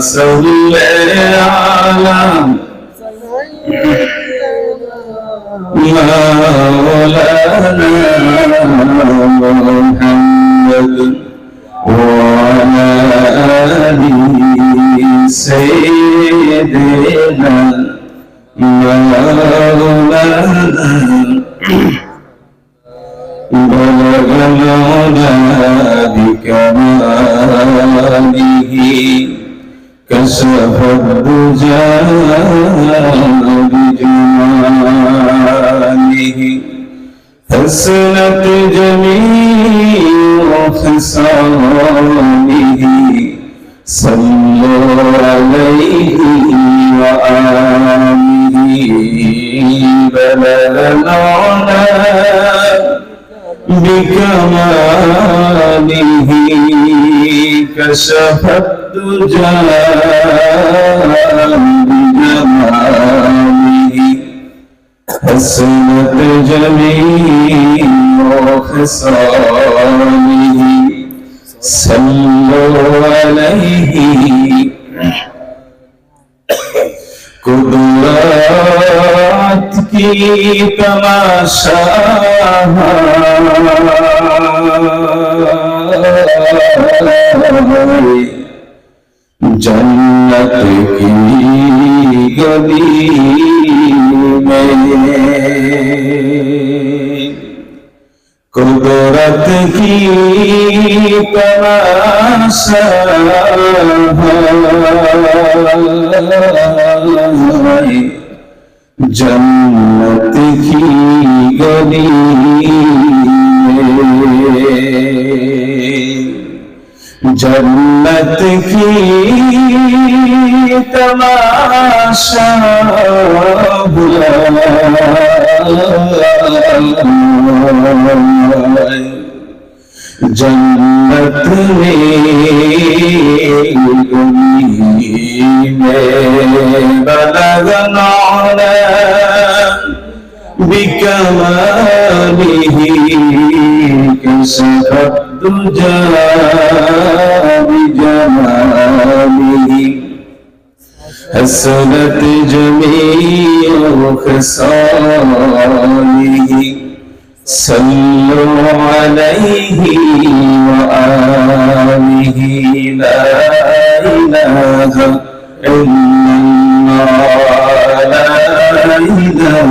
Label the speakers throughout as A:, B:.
A: صل على مولانا محمد وعلى آل سيدنا مولانا بلغ العلا بكماله كشف الدجى بجماله حسنت جميع خصاله صلوا عليه وآله بلغ العلا بكماله كشف الدجى بجماله حسنت جميع خصاله صلوا عليه कुदरत की तमाशा जन्नत की गली में कुदरत की तमाशा जन्नत की गली में जन्नत की तमाशा जन्नत में बलग नाला बिकमालिही कशफ दुजा बिजमालिही हसनत जमीअ खसालिही صلوا عليه وآله لا إله إلا الله لا إله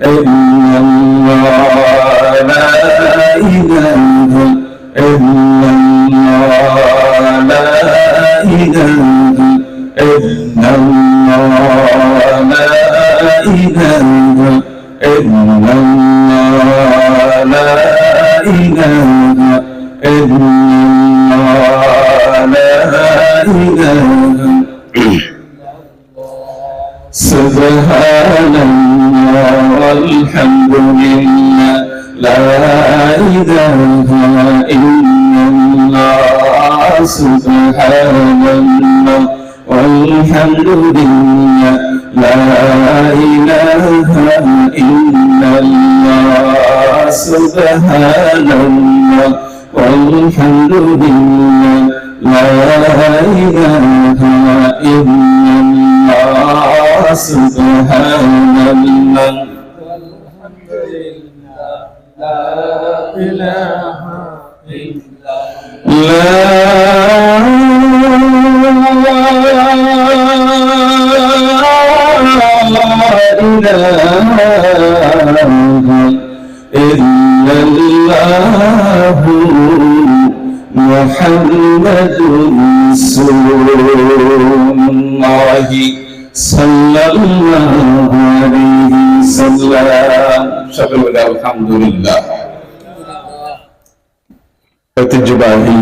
A: إلا الله لا إله إلا الله لا إله إلا الله لا إله إلا الله لا إله إلا الله لا إله سبحان الله والحمد لله لا إله إلا الله سبحان الله والحمد لله لا إله إلا الله سبحان الله والحمد لله لا إله إلا الله سبحان الله والحمد لله لا إله إلا الله محمد رسول الله صلى الله عليه وسلم সকল বলে আলহামদুলিল্লাহ। ঐতিহ্যবাহী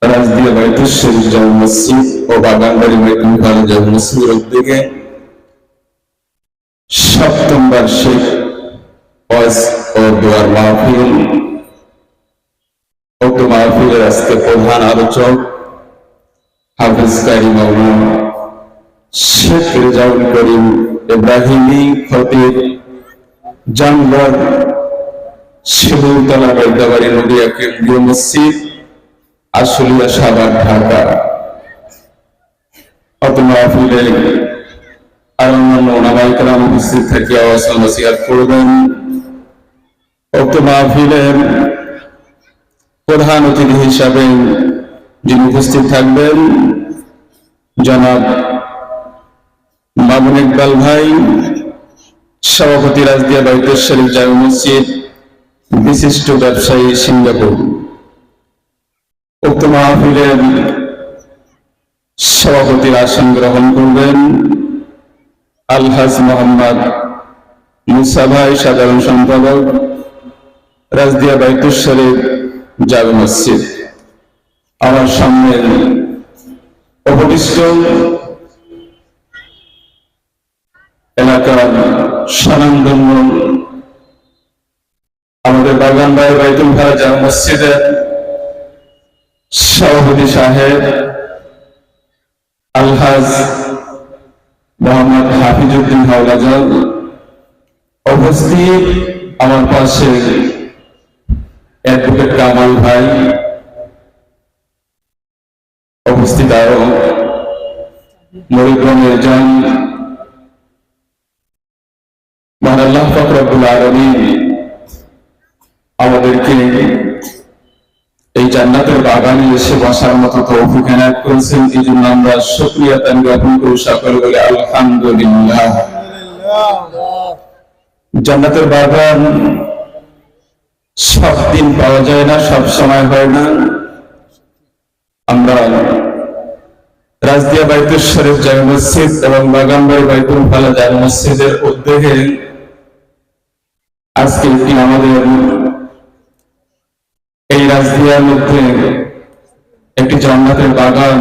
A: রাজদিয়া বাইতুল শরীফ জামে মসজিদ ও বাগানবাড়ি বাইতুল খালি জামে মসজিদের উদ্যোগে সপ্তম বার্ষিক ওয়াজ ও দোয়ার মাহফিল। উক্ত মাহফিলের আজকে প্রধান আলোচক হাফেজ কারি মাওলানা শেখ রেজাউল করিম ইব্রাহিমী খতিব জামগড় শিবুলতলা বেলদাবাড়ি নদিয়া কেন্দ্রীয় মসজিদ আশুলিয়া সাভার ঢাকা। অত মাহফিলে আর অন্যান্য ওলামায়ে কেরাম উপস্থিত থেকে আওয়াজ নসিহত করবেন। উক্ত মাহফিলের প্রধান অতিথি হিসাবে যিনি উপস্থিত থাকবেন জনাব মামুন ইকবাল ভাই, সভাপতি রাজদিয়া বাইতুল শরীফ জামে মসজিদ, বিশিষ্ট ব্যবসায়ী সিঙ্গাপুর। উক্ত মাহফিলের সভাপতির আসন গ্রহণ করবেন আলহাজ মোহাম্মদ মুসা ভাই, সাধারণ সম্পাদক রাজদিয়া বাইতুল শরীফ জামে মসজিদ। আমার সামনে উপবিষ্ট এলাকার স্বনামধন্য আমাদের বাগানবাড়ি বাইতুল ভাড়া জামে মসজিদের সভাপতি সাহেব আলহাজ মোহাম্মদ হাফিজউদ্দিন হাওলাদার উপস্থিত, আমার পাশে অ্যাডভোকেট কামাল ভাই উপস্থিত, আরো মরিগ্রামের জন মহান আল্লাহ পাক রব্বুল আলামিন আমাদেরকে এই জান্নাতের বাগানে এসে বসার মতো তৌফিক এনায়েত করেছেন। এই জন্য আমরা শুকরিয়া তান জ্ঞাপন করি, সকলে বলে আলহামদুলিল্লাহ। জান্নাতের বাগান সব দিন পাওয়া যায় না, সব সময় হয় না। আমরা রাজদিয়া বাইতুল শরীফ জামে মসজিদ এবং বাগানবাড়ি বাইতুল ভাড়া জামে মসজিদের উদ্যোগে আজকে আমাদের এই রাজদিয়ার মধ্যে একটি জান্নাতের বাগান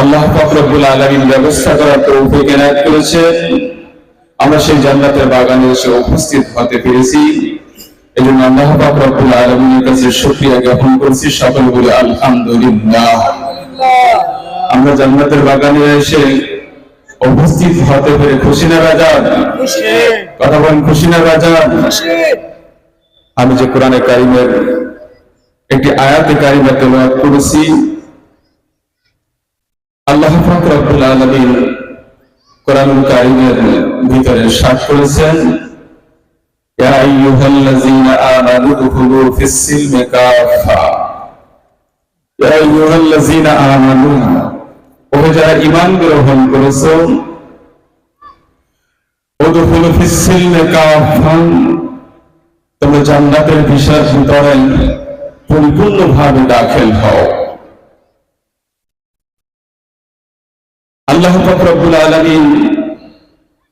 A: আল্লাহ পাক রব্বুল আলামিন ব্যবস্থা করার তৌফিক এনায়েত করেছেন। আমরা সেই জান্নাতের বাগানে এসে উপস্থিত হতে পেরেছি, এজন্য আল্লাহ পাক রব্বুল আলামিনের কাছে শুকরিয়া জ্ঞাপন করছি, সকলে বলে আলহামদুলিল্লাহ। আমরা জান্নাতের বাগানে এসে উপস্থিত হতে পেরে খুশি না বাজার? কথা বলেন, খুশি না বাজার? আমি যে কোরআনে কারিমের একটি আয়াতে কারিমা তেলাওয়াত করেছি, আল্লাহ পাক রব্বুল আলামিন কোরআনুল কারিমের ভিতরে ইরশাদ করেছেন, ইয়া আইয়ুহাল্লাযীনা আমানু দুখুলু ফিস-সিলমি কাফা। ইয়া আইয়ুহাল্লাযীনা আমানু, ও যারা ঈমান গ্রহণ করেছো, উদখুলু ফিস-সিলমি কাফা, তোমরা জান্নাতের ভিতরে পরিপূর্ণভাবে দাখিল হও। আল্লাহ পাক রব্বুল আলামিন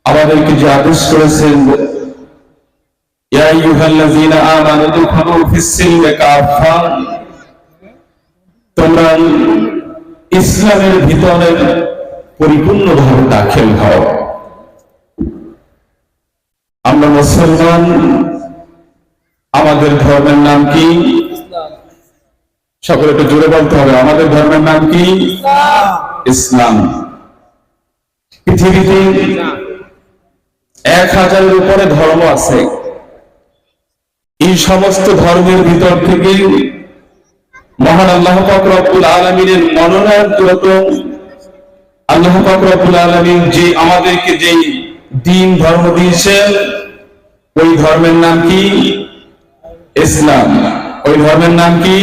A: আমাদেরকে যে আদেশ করেছেন, ইয়া আইয়ুহাল্লাযীনা আমানু দুখুলু ফিস-সিলমি কাফা, তোমরা ইসলামের ভিতরে পরিপূর্ণভাবে দাখিল হও। আমরা মুসলমান, আমাদের ধর্মের নাম কি? সকলে একটু জোরে বলতে হবে, আমাদের ধর্মের নাম কি? ইসলাম। পৃথিবীতে 1000-এর উপরে ধর্ম আছে। এই সমস্ত ধর্মের ভিতর থেকে মহান আল্লাহ পাক রব্বুল আলামিনের মনোনয়ন কত, আল্লাহ পাক রব্বুল আলামিন যে আমাদেরকে যে দ্বীন ধর্ম দিয়েছেন, ওই ধর্মের নাম কি? ইসলাম। ওই ধর্মের নাম কি?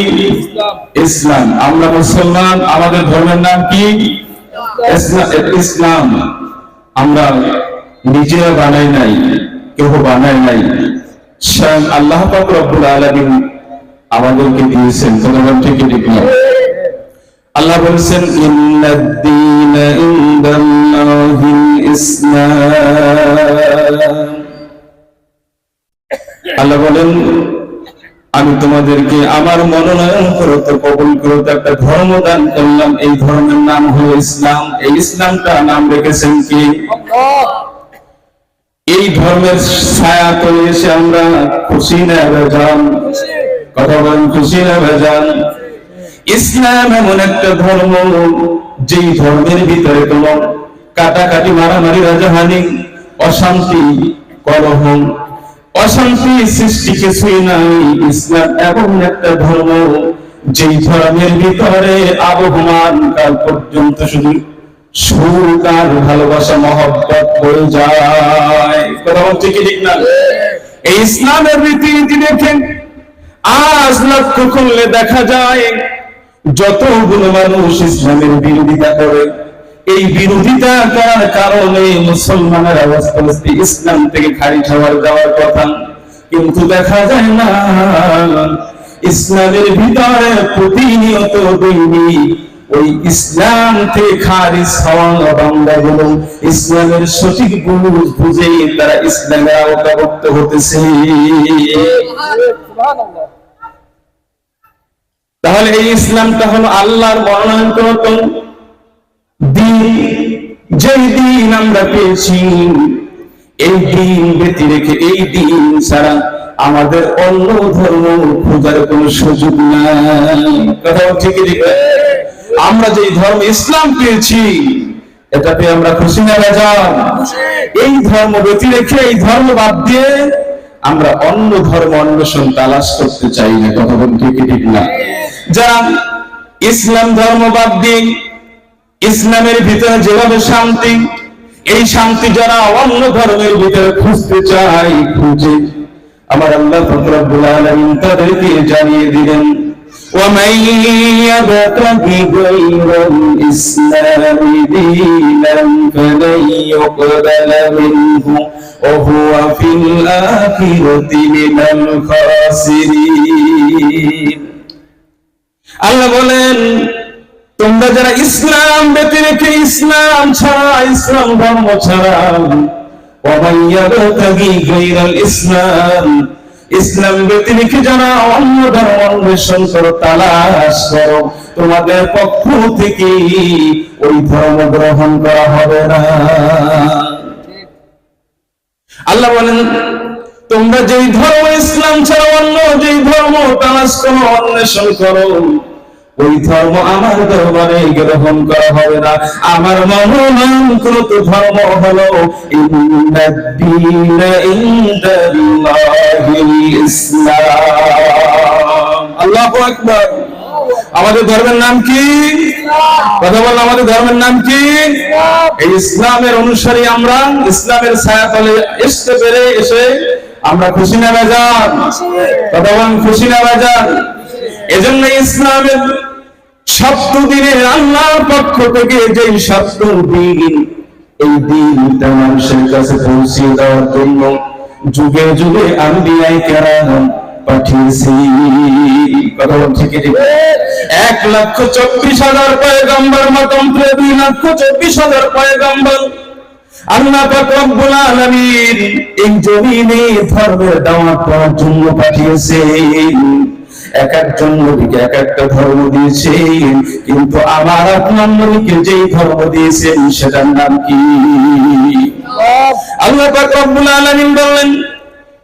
A: ইসলাম। আমরা মুসলমান, আমাদের ধর্মের নাম কি? ইসলাম। আমরা নিজেরা বানাই নাই, কেউ বানায় নাই, স্বয়ং আল্লাহ পাক রব্বুল আলামিন আমাদেরকে দিয়েছেন। তোমরা ঠিক ঠিক না? আল্লাহ বলেছেন, ইন্নাদ-দীনা ইনদাল্লাহিল ইসলাম। আল্লাহ বলেন, আমি তোমাদেরকে আমার মনোনয়ন করতে, কবুল করতে একটা ধর্ম দান করলাম, এই ধর্মের নাম হলো ইসলাম। এই ইসলামটা নাম রেখেছেন কি? এই ধর্মের ছায়া তলে এসে আমরা খুশি না বেজান? কথা বলেন, খুশি না বেজান? ইসলাম এমন একটা ধর্ম, যেই ধর্মের ভিতরে কোনো কাটাকাটি, মারামারি, রাজাহানি, অশান্তি, কলহ, অশান্তি সৃষ্টি কিছুই নাই। ইসলাম এমন একটা ধর্ম, যেই ধর্মের ভিতরে আবহমান কাল পর্যন্ত শুধু সুখ আর ভালোবাসা মহব্বত হয়ে যায়। কথা বলছে কি ঠিক না? এই ইসলামের রীতিনীতি দেখেন আজ লক্ষ্য করলে দেখা যায় যতগুলো মানুষ ইসলামের বিরোধিতা করে, এই বিরোধিতা করার কারণে মুসলমানের অবস্থা ইসলাম থেকে খারিজ হওয়ার যাওয়ার কথা, কিন্তু দেখা যায় না ইসলামের ভিতরে প্রতিনিয়ত দৈনিক ওই ইসলাম থেকে খারিজ হওয়া বান্দাগুলো ইসলামের সঠিক বুঝ বুঝে তারা ইসলামের আওতাভুক্ত হতেছে। তাহলে এই ইসলামটা হলো আল্লাহর মনোনীত দিন, যেই দিন আমরা পেয়েছি এই দিন ব্যতি রেখে এই দিন ছাড়া আমাদের অন্য ধর্ম খোঁজার কোন সুযোগ নাই। কথা ঠিক ঠিক। আমরা যে ধর্ম ইসলাম পেয়েছি এটাতে আমরা খুশি না বেজার? এই ধর্ম ব্যতি রেখে এই ধর্ম বাদ দিয়ে আমরা অন্য ধর্ম অন্বেষণ তালাশ করতে চাই না। কথা ঠিক ঠিক না? যারা ইসলাম ধর্ম বাদ দিয়ে ইসলামের ভিতরে যেভাবে শান্তি, এই শান্তি যারা অন্য ধর্মের ভিতরে খুঁজতে চায় খুঁজে, আমার আল্লাহ রব্বুল আলামিন তাদেরকে জানিয়ে দিলেন وَمَن يَبْتَغِ غَيْرَ الْإِسْلَامِ دِينًا فَلَن يُقْبَلَ مِنْهُ وَهُوَ فِي الْآخِرَةِ مِنَ الْخَاسِرِينَ। আল্লাহ বলেন তোমরা যারা ইসলাম ব্যতি রেখে ইসলাম ছাড়া ইসলাম ধর্ম ছাড়া وَمَن يَبْتَغِ غَيْرَ الْإِسْلَامِ ইসলাম ব্যতি রেখে যারা অন্য ধর্ম অন্বেষণ করো তালাশ করো, তোমাদের পক্ষ থেকে ওই ধর্ম গ্রহণ করা হবে না। আল্লাহ বলেন তোমরা যেই ধর্ম ইসলাম ছাড়া অন্য যেই ধর্ম তালাশ করো অন্বেষণ করো ওই ধর্ম আমার দরবারে গ্রহণ করা হবে না। আমার মনোনীত ধর্ম হলো ইন্নাদ-দীনা ইনদাল্লাহিল ইসলাম। আল্লাহু আকবার। আমাদের ধর্মের নাম কি? কথা বলেন, আমাদের ধর্মের নাম কি? এই ইসলামের অনুসারী আমরা, ইসলামের ছায়াতলে আসতে পেরে এসে আমরা খুশি না বেজার? কথা বলেন, খুশি না বেজার? এজন্য ইসলামের সত্য দিনের আল্লাহর পক্ষ থেকে যে সত্য দিন, এই দিনটা মানুষের কাছে পৌঁছে দেওয়ার জন্য যুগে যুগে আম্বিয়ায়ে কেরাম পাঠিয়েছি। কথা ঠিক ঠিক। 1,24,000 পয়গম্বর মাতম 2,24,000 পয়গম্বর আল্লাহ পাক রব্বুল আলামিন এই জমিনে ধর্মের দাওয়াত দেওয়ার জন্য পাঠিয়েছেন। এক একজন নবীকে এক একটা ধর্ম দিয়েছেন, কিন্তু আমার আপনার নবীকে যেই ধর্ম দিয়েছেন সেটার নাম কি? আল্লাহ পাক রব্বুল আলামিন বললেন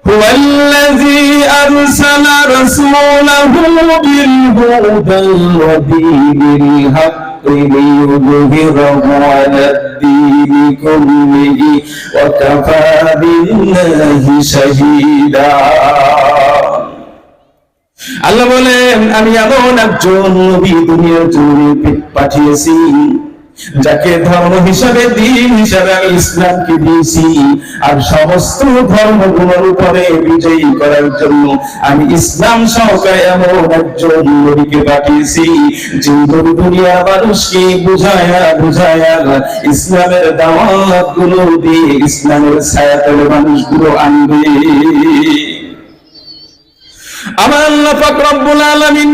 A: হুয়াল্লাযী আরসালা রাসূলাহু বিল হুদা ওয়া দীনিল হাক্কি লিইয়ুযহিরাহু আলাদ-দীনি কুল্লিহি ওয়া কাফা বিল্লাহি শাহীদা। আল্লাহ বলেন আমি এমন একজন নবী দুনিয়ার জন্য পাঠিয়েছি যাকে ধর্ম হিসাবে দিন হিসাবে আমি ইসলামকে দিয়েছি, আর সমস্ত ধর্মগুলোর উপরে বিজয়ী করার জন্য আমি ইসলাম সহকারে এমন একজন নবীকে পাঠিয়েছি যে দুনিয়ার মানুষকে বুঝায়া বুঝায়া ইসলামের দাওয়াত গুলো দিয়ে ইসলামের ছায়াতলে মানুষগুলো আনবে। আমার আল্লাহ পাক রব্বুল আলামিন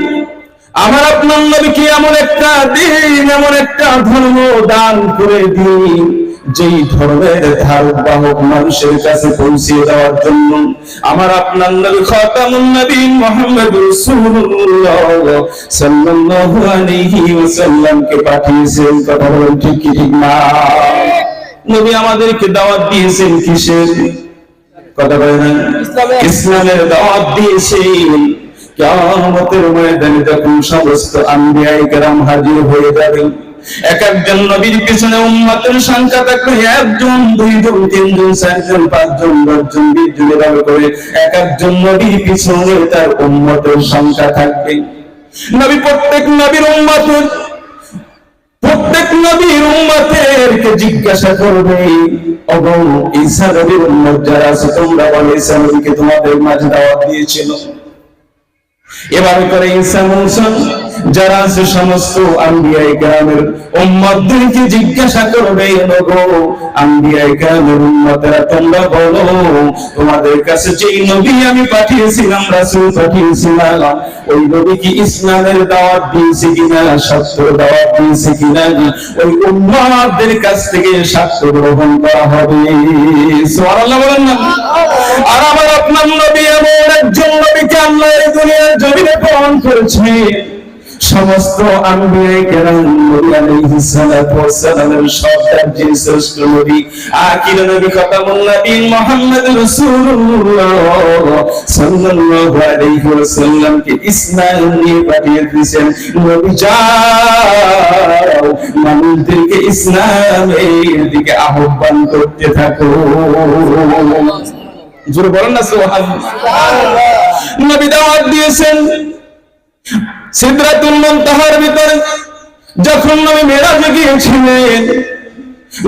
A: আমার আপনার নবীকে এমন একটা দিন এমন একটা ধর্ম দান করে দিন যেই ধর্মের ধারক বাহক মানুষের কাছে পৌঁছে দেওয়ার জন্য আমার আপনার নবী খাতামুন নবীন মুহাম্মদ রাসূলুল্লাহ সাল্লাল্লাহু আলাইহি ওয়াসাল্লামকে পাঠিয়েছেন। কথা বলেন ঠিক কি ঠিক না? নবী আমাদেরকে দাওয়াত দিয়েছেন কিসের? কথা বলেন, ইসলামের দাওয়াত দিয়েছেন। কিয়ামতের ময়দানে যখন সমস্ত আম্বিয়ায়ে কেরাম হাজির হয়ে যাবেন, এক একজন নবীর পিছনে উম্মতের সংখ্যা থাকবে 1 জন 2 জন 3 জন 4 জন 5 জন 10 জন 20 জন এভাবে করে এক একজন নবীর পিছনে তার উম্মতের সংখ্যা থাকবে। নবী প্রত্যেক নবীর উম্মতের প্রত্যেক নবীর উম্মতদেরকে জিজ্ঞাসা করবে, ওগো ঈসা নবীর উম্মত যারা আছে, তোমরা বলো ঈসা নবীকে তোমাদের মাঝে দাওয়াত দিয়েছিল? এভাবে করে ঈসা মুসা যারা আছে সমস্ত আম্বিয়ায়ে কেরামের উম্মতদেরকে জিজ্ঞাসা করবে, ওগো আম্বিয়ায়ে কেরামের উম্মতেরা তোমরা বলো, তোমাদের কাছে যেই নবী আমি পাঠিয়েছিলাম, রাসূল পাঠিয়েছিলাম, ওই নবী কি ইসলামের দাওয়াত দিয়েছে কিনা, সত্যের দাওয়াত দিয়েছে কিনা? ওই উম্মতদের কাছ থেকে সাক্ষ্য গ্রহণ করা হবে। সুবহানাল্লাহ বলেন না? আর আমার আপনার নবী এমন একজন নবীকে আল্লাহ এই দুনিয়ার জমিনে প্রেরণ করেছে, সমস্ত আম্বিয়ায়ে কেরাম নবী আলাইহিস সালাতু ওয়াস সালামের সর্দার যে শ্রেষ্ঠ নবী, আখির নবী, খাতামুন নবীন মুহাম্মদুর রাসূলুল্লাহ সাল্লাল্লাহু আলাইহি ওয়াসাল্লামকে ইসলাম নিয়ে পাঠিয়ে দিয়েছেন, নবী যাও মানুষদেরকে ইসলামের দিকে আহ্বান করতে থাকো। জোরে বলেন না সুবহানাল্লাহ। নবী দাওয়াত দিয়েছেন সিদরাতুল মুনতাহার ভিতরে, যখন নবী মেরাজে গিয়েছিলেন,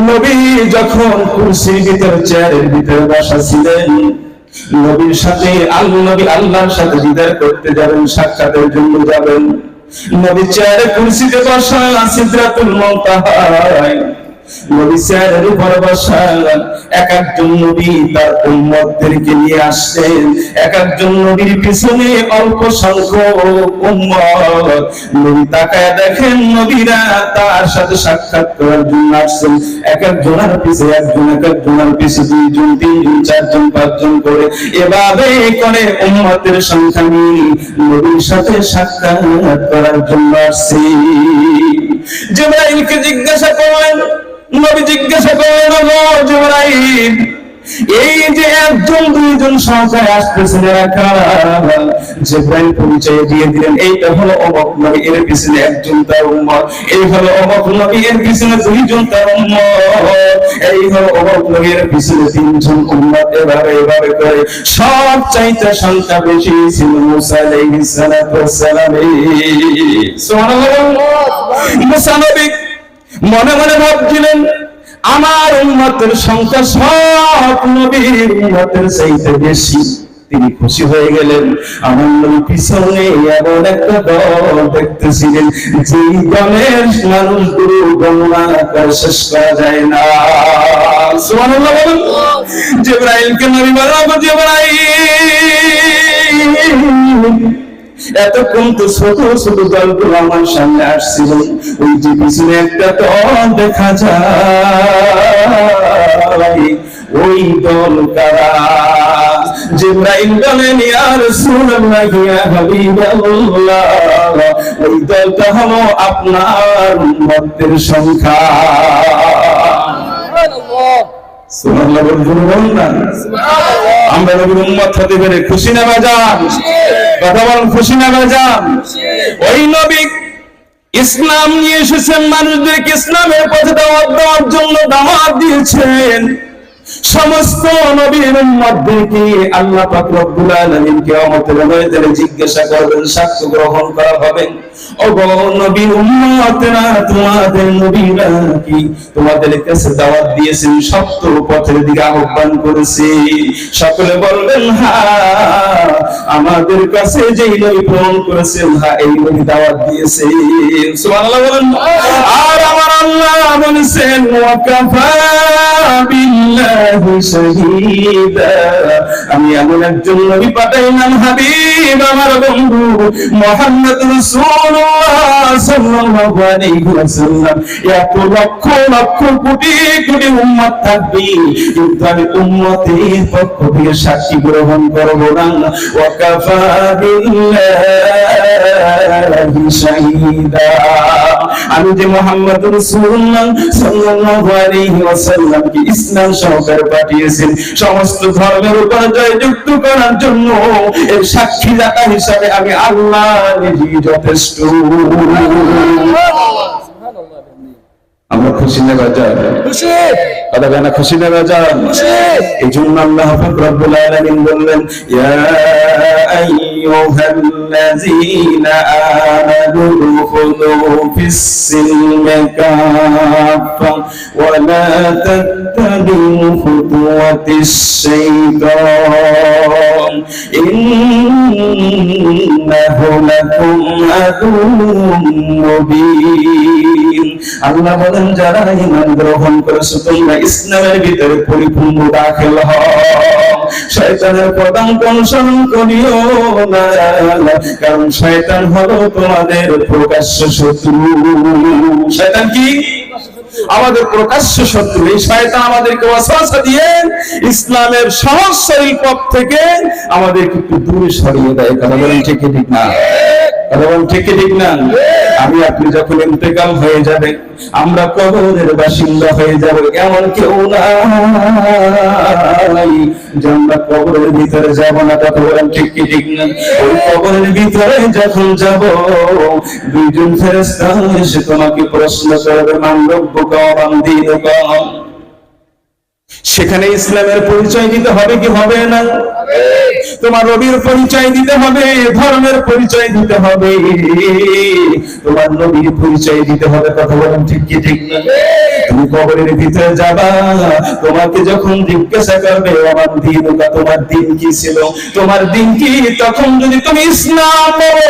A: নবী যখন কুরসির ভিতরে চেয়ারের ভিতরে বসা ছিলেন, নবীর সাথে নবী আল্লাহর সাথে দিদার করতে যাবেন, সাক্ষাতের জন্য যাবেন, নবী চেয়ারে কুরসিতে বসা সিদরাতুল মুনতাহায় নবী চেয়ারের উপর বসা, এক একজন নবী তার উম্মতদেরকে নিয়ে আসছেন, এক একজন নবীর পিছনে অল্প সংখ্যক উম্মত। নবী তাকায় দেখেন নবীরা তার সাথে সাক্ষাৎ করার জন্য আসছেন, এক একজনের পিছে একজন, এক একজনের পিছে দুইজন, তিনজন, চারজন, পাঁচজন করে, এভাবে করে উম্মতের সংখ্যা নিয়ে নবীর সাথে সাক্ষাৎ করার জন্য আসছে। জিবরাইলকে জিজ্ঞাসা করলেন, নবী জিজ্ঞাসা করলেন, ওগো জিবরাইল, এই যে একজন দুইজন সংখ্যায় আসতেছেন এরা কারা? জিবরাইল পরিচয় দিয়ে দিলেন, এইটা হলো অমুক নবী, এর পিছনে একজন তার উম্মত, এই হলো অমুক নবী, এর পিছনে দুইজন তার উম্মত, এই হলো অমুক নবী, এর পিছনে তিনজন উম্মত। এভাবে করে সব চাইতে সংখ্যা বেশি ছিল মুসা আলাইহিস সালাতু ওয়াস সালাম। সুবহানাল্লাহ। মুসা নবী মনে মনে ভাবছিলেন, আমার উম্মতের সংখ্যা সব নবীর উম্মতের চাইতে বেশি। তিনি খুশি হয়ে গেলেন, আমার নবী পিছনে এমন একটা দল দেখতেছিলেন, যে দলের মানুষগুলো গণনা করে শেষ করা যায় না। সুবহানাল্লাহ বলেন। জিবরাইলকে নবী বললেন, জিবরাইল, এতক্ষণ তো ছোট ছোট দলগুলো আমার সামনে আসছিল, ওই যে পিছনে একটা দল দেখা যায়, ওই দল কারা? জিবরাইল বলেন, ইয়া রাসূলুল্লাহ, ইয়া হাবিবাল্লাহ, ওই দলটা হলো আপনার উম্মতের সংখ্যা। সুবহানাল্লাহ বলুন না। আমরা নবীর উম্মত হতে পেরে খুশি না বাজান? কথা বলেন, খুশি না বাজান? ওই নবী ইসলাম নিয়ে এসেছেন, মানুষদেরকে ইসলামের পথে দাওয়াত দেওয়ার জন্য দাওয়াত দিয়েছেন। সমস্ত নবীর উম্মতদেরকে আল্লাহ পাক রব্বুল আলামিন কিয়ামতের ময়দানে জিজ্ঞাসা করবেন, সাক্ষ্য গ্রহণ করা হবে, ওগো নবীর উম্মতরা, তোমাদের নবীরা কি তোমাদের কাছে দাওয়াত দিয়েছেন, সত্য পথের দিকে আহ্বান করেছে? সকলে বলবেন, হ্যাঁ, আমাদের কাছে যেই নবী প্রেরণ করেছেন, হ্যাঁ, এই নবী দাওয়াত দিয়েছে। সুবহানাল্লাহ বলেন। আর আমার আল্লাহ বলেছেন, ওয়া কাফা বিল্লাহি শাহীদা, আমি এমন একজন নবী পাঠাইলাম, হাবিব আমার বন্ধু মুহাম্মদ রাসূলুল্লাহ সাল্লাল্লাহু আলাইহি ওয়াসাল্লাম, এত লক্ষ লক্ষ কোটি কোটি উম্মত থাকবে, কিন্তু আমি উম্মতের পক্ষ থেকে সাক্ষী গ্রহণ করব না। ওয়া কাফা বিল্লাহি শাহীদা, আমি যে মুহাম্মদ রাসূলুল্লাহ সাল্লাল্লাহু আলাইহি ওয়াসাল্লামকে ইসলাম সহকারে পাঠিয়েছেন সমস্ত ধর্মের উপর জয়যুক্ত করার জন্য, এর সাক্ষীদাতা হিসাবে আমি আল্লাহ নিজেই যথেষ্ট। আমরা খুশি না বাজার? খুশি। কথা বলেন, খুশি না বাজার? খুশি। এই জন্য আল্লাহ পাক রব্বুল আলামিন বললেন, ইয়া আইয়ুহাল্লাযীনা আমানু দুখুলু ফিস-সিলমি কাফা ওয়া লা তাত্তাবিউ খুতুওয়াতিশ-শাইতান ইন্নাহু লাকুম আদুউম মুবিন। আল্লাহ বলেন, যারা ঈমান গ্রহণ করেছো তোমরা ইসলামের ভিতরে পরিপূর্ণ দাখিল হও, শয়তানের পদাঙ্ক অনুসরণ করিও না, কারণ শয়তান হলো তোমাদের প্রকাশ্য শত্রু। শয়তান কি? আমাদের প্রকাশ্য শত্রু। এই শয়তান আমাদেরকে ওয়াসওয়াসা দিয়ে ইসলামের সহজ সরল পথ থেকে আমাদেরকে একটু দূরে সরিয়ে দেয়। কথা বলেন ঠিক কি ঠিক না? কথা বলেন ঠিক কি ঠিক না? আমি আপনি যখন ইন্তেকাল হয়ে যাবে, আমরা কবরের বাসিন্দা হয়ে যাব, এমন কেউ নাই যে আমরা কবরের ভিতরে যাব না। কথা বলেন ঠিক কি ঠিক না? ওই কবরের ভিতরে যখন যাব, দুইজন ফেরেশতা এসে তোমাকে প্রশ্ন করবে, মান রব্বুকা ওয়া মান দীনুকা। সেখানে ইসলামের পরিচয় দিতে হবে কি হবে না? তোমার নবীর পরিচয় দিতে হবে, ধর্মের পরিচয় দিতে হবে, তোমার নবীর পরিচয় দিতে হবে। কথা বলেন ঠিক কি ঠিক না? তুমি কবরের ভিতরে যাবা, তোমাকে যখন জিজ্ঞাসা করবে আমার দিন, তোমার দিন কি ছিল, তোমার দিন কি, তখন যদি তুমি ইসলাম বলো,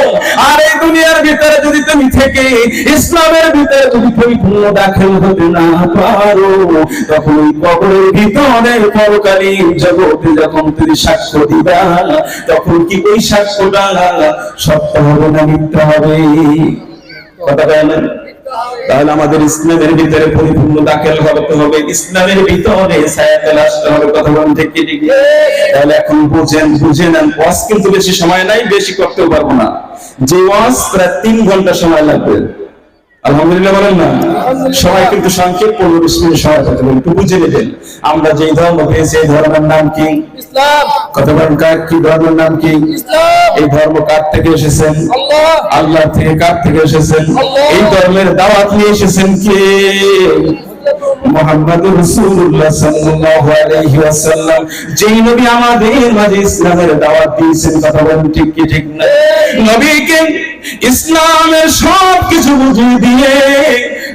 A: আর এই দুনিয়ার ভিতরে যদি তুমি থেকে ইসলামের ভিতরে যদি পরিপূর্ণ দাখিল হতে না পারো, তখন ওই কবরের ভিতরে পরকালীন জগতে যখন তুমি সাক্ষ্য দিবা, তখন কি ওই সাক্ষ্যটা সত্য হবে না মিথ্যা হবে? কথা বলেন। তাহলে আমাদের ইসলামের ভিতরে পরিপূর্ণ দাখিল হতে হবে, ইসলামের ভিতরে ছায়াতলে আসতে হবে। কথা বলেন ঠিক কি ঠিক? তাহলে এখন বুঝে নেন, ওয়াজ কিন্তু বেশি সময় নাই, বেশি করতেও পারবো না। যে ওয়াজ প্রায় 3 ঘন্টা সময় লাগবে, আলহামদুলিল্লাহ বলেন না? সবাই কিন্তু সংক্ষেপ 15-20 মিনিট সময় পেতে বলি, একটু বুঝে নেবেন। আমরা যে ধর্ম পেয়েছি এই ধর্মের নাম কি? ইসলাম। কথা বলেন, কি ধর্মের নাম কি? ইসলাম। এই ধর্ম কার থেকে এসেছেন? আল্লাহ। আল্লাহ থেকে। কার থেকে এসেছেন? এই ধর্মের দাওয়াত নিয়ে এসেছেন কে? মুহাম্মদুর রাসূলুল্লাহ সাল্লাল্লাহু আলাইহি ওয়াসাল্লাম, যেই নবী আমাদের মাঝে ইসলামের দাওয়াত দিয়েছেন। কথা বলেন ঠিক কি ঠিক না? নবীকে ইসলামের সব কিছু বুঝিয়ে দিয়ে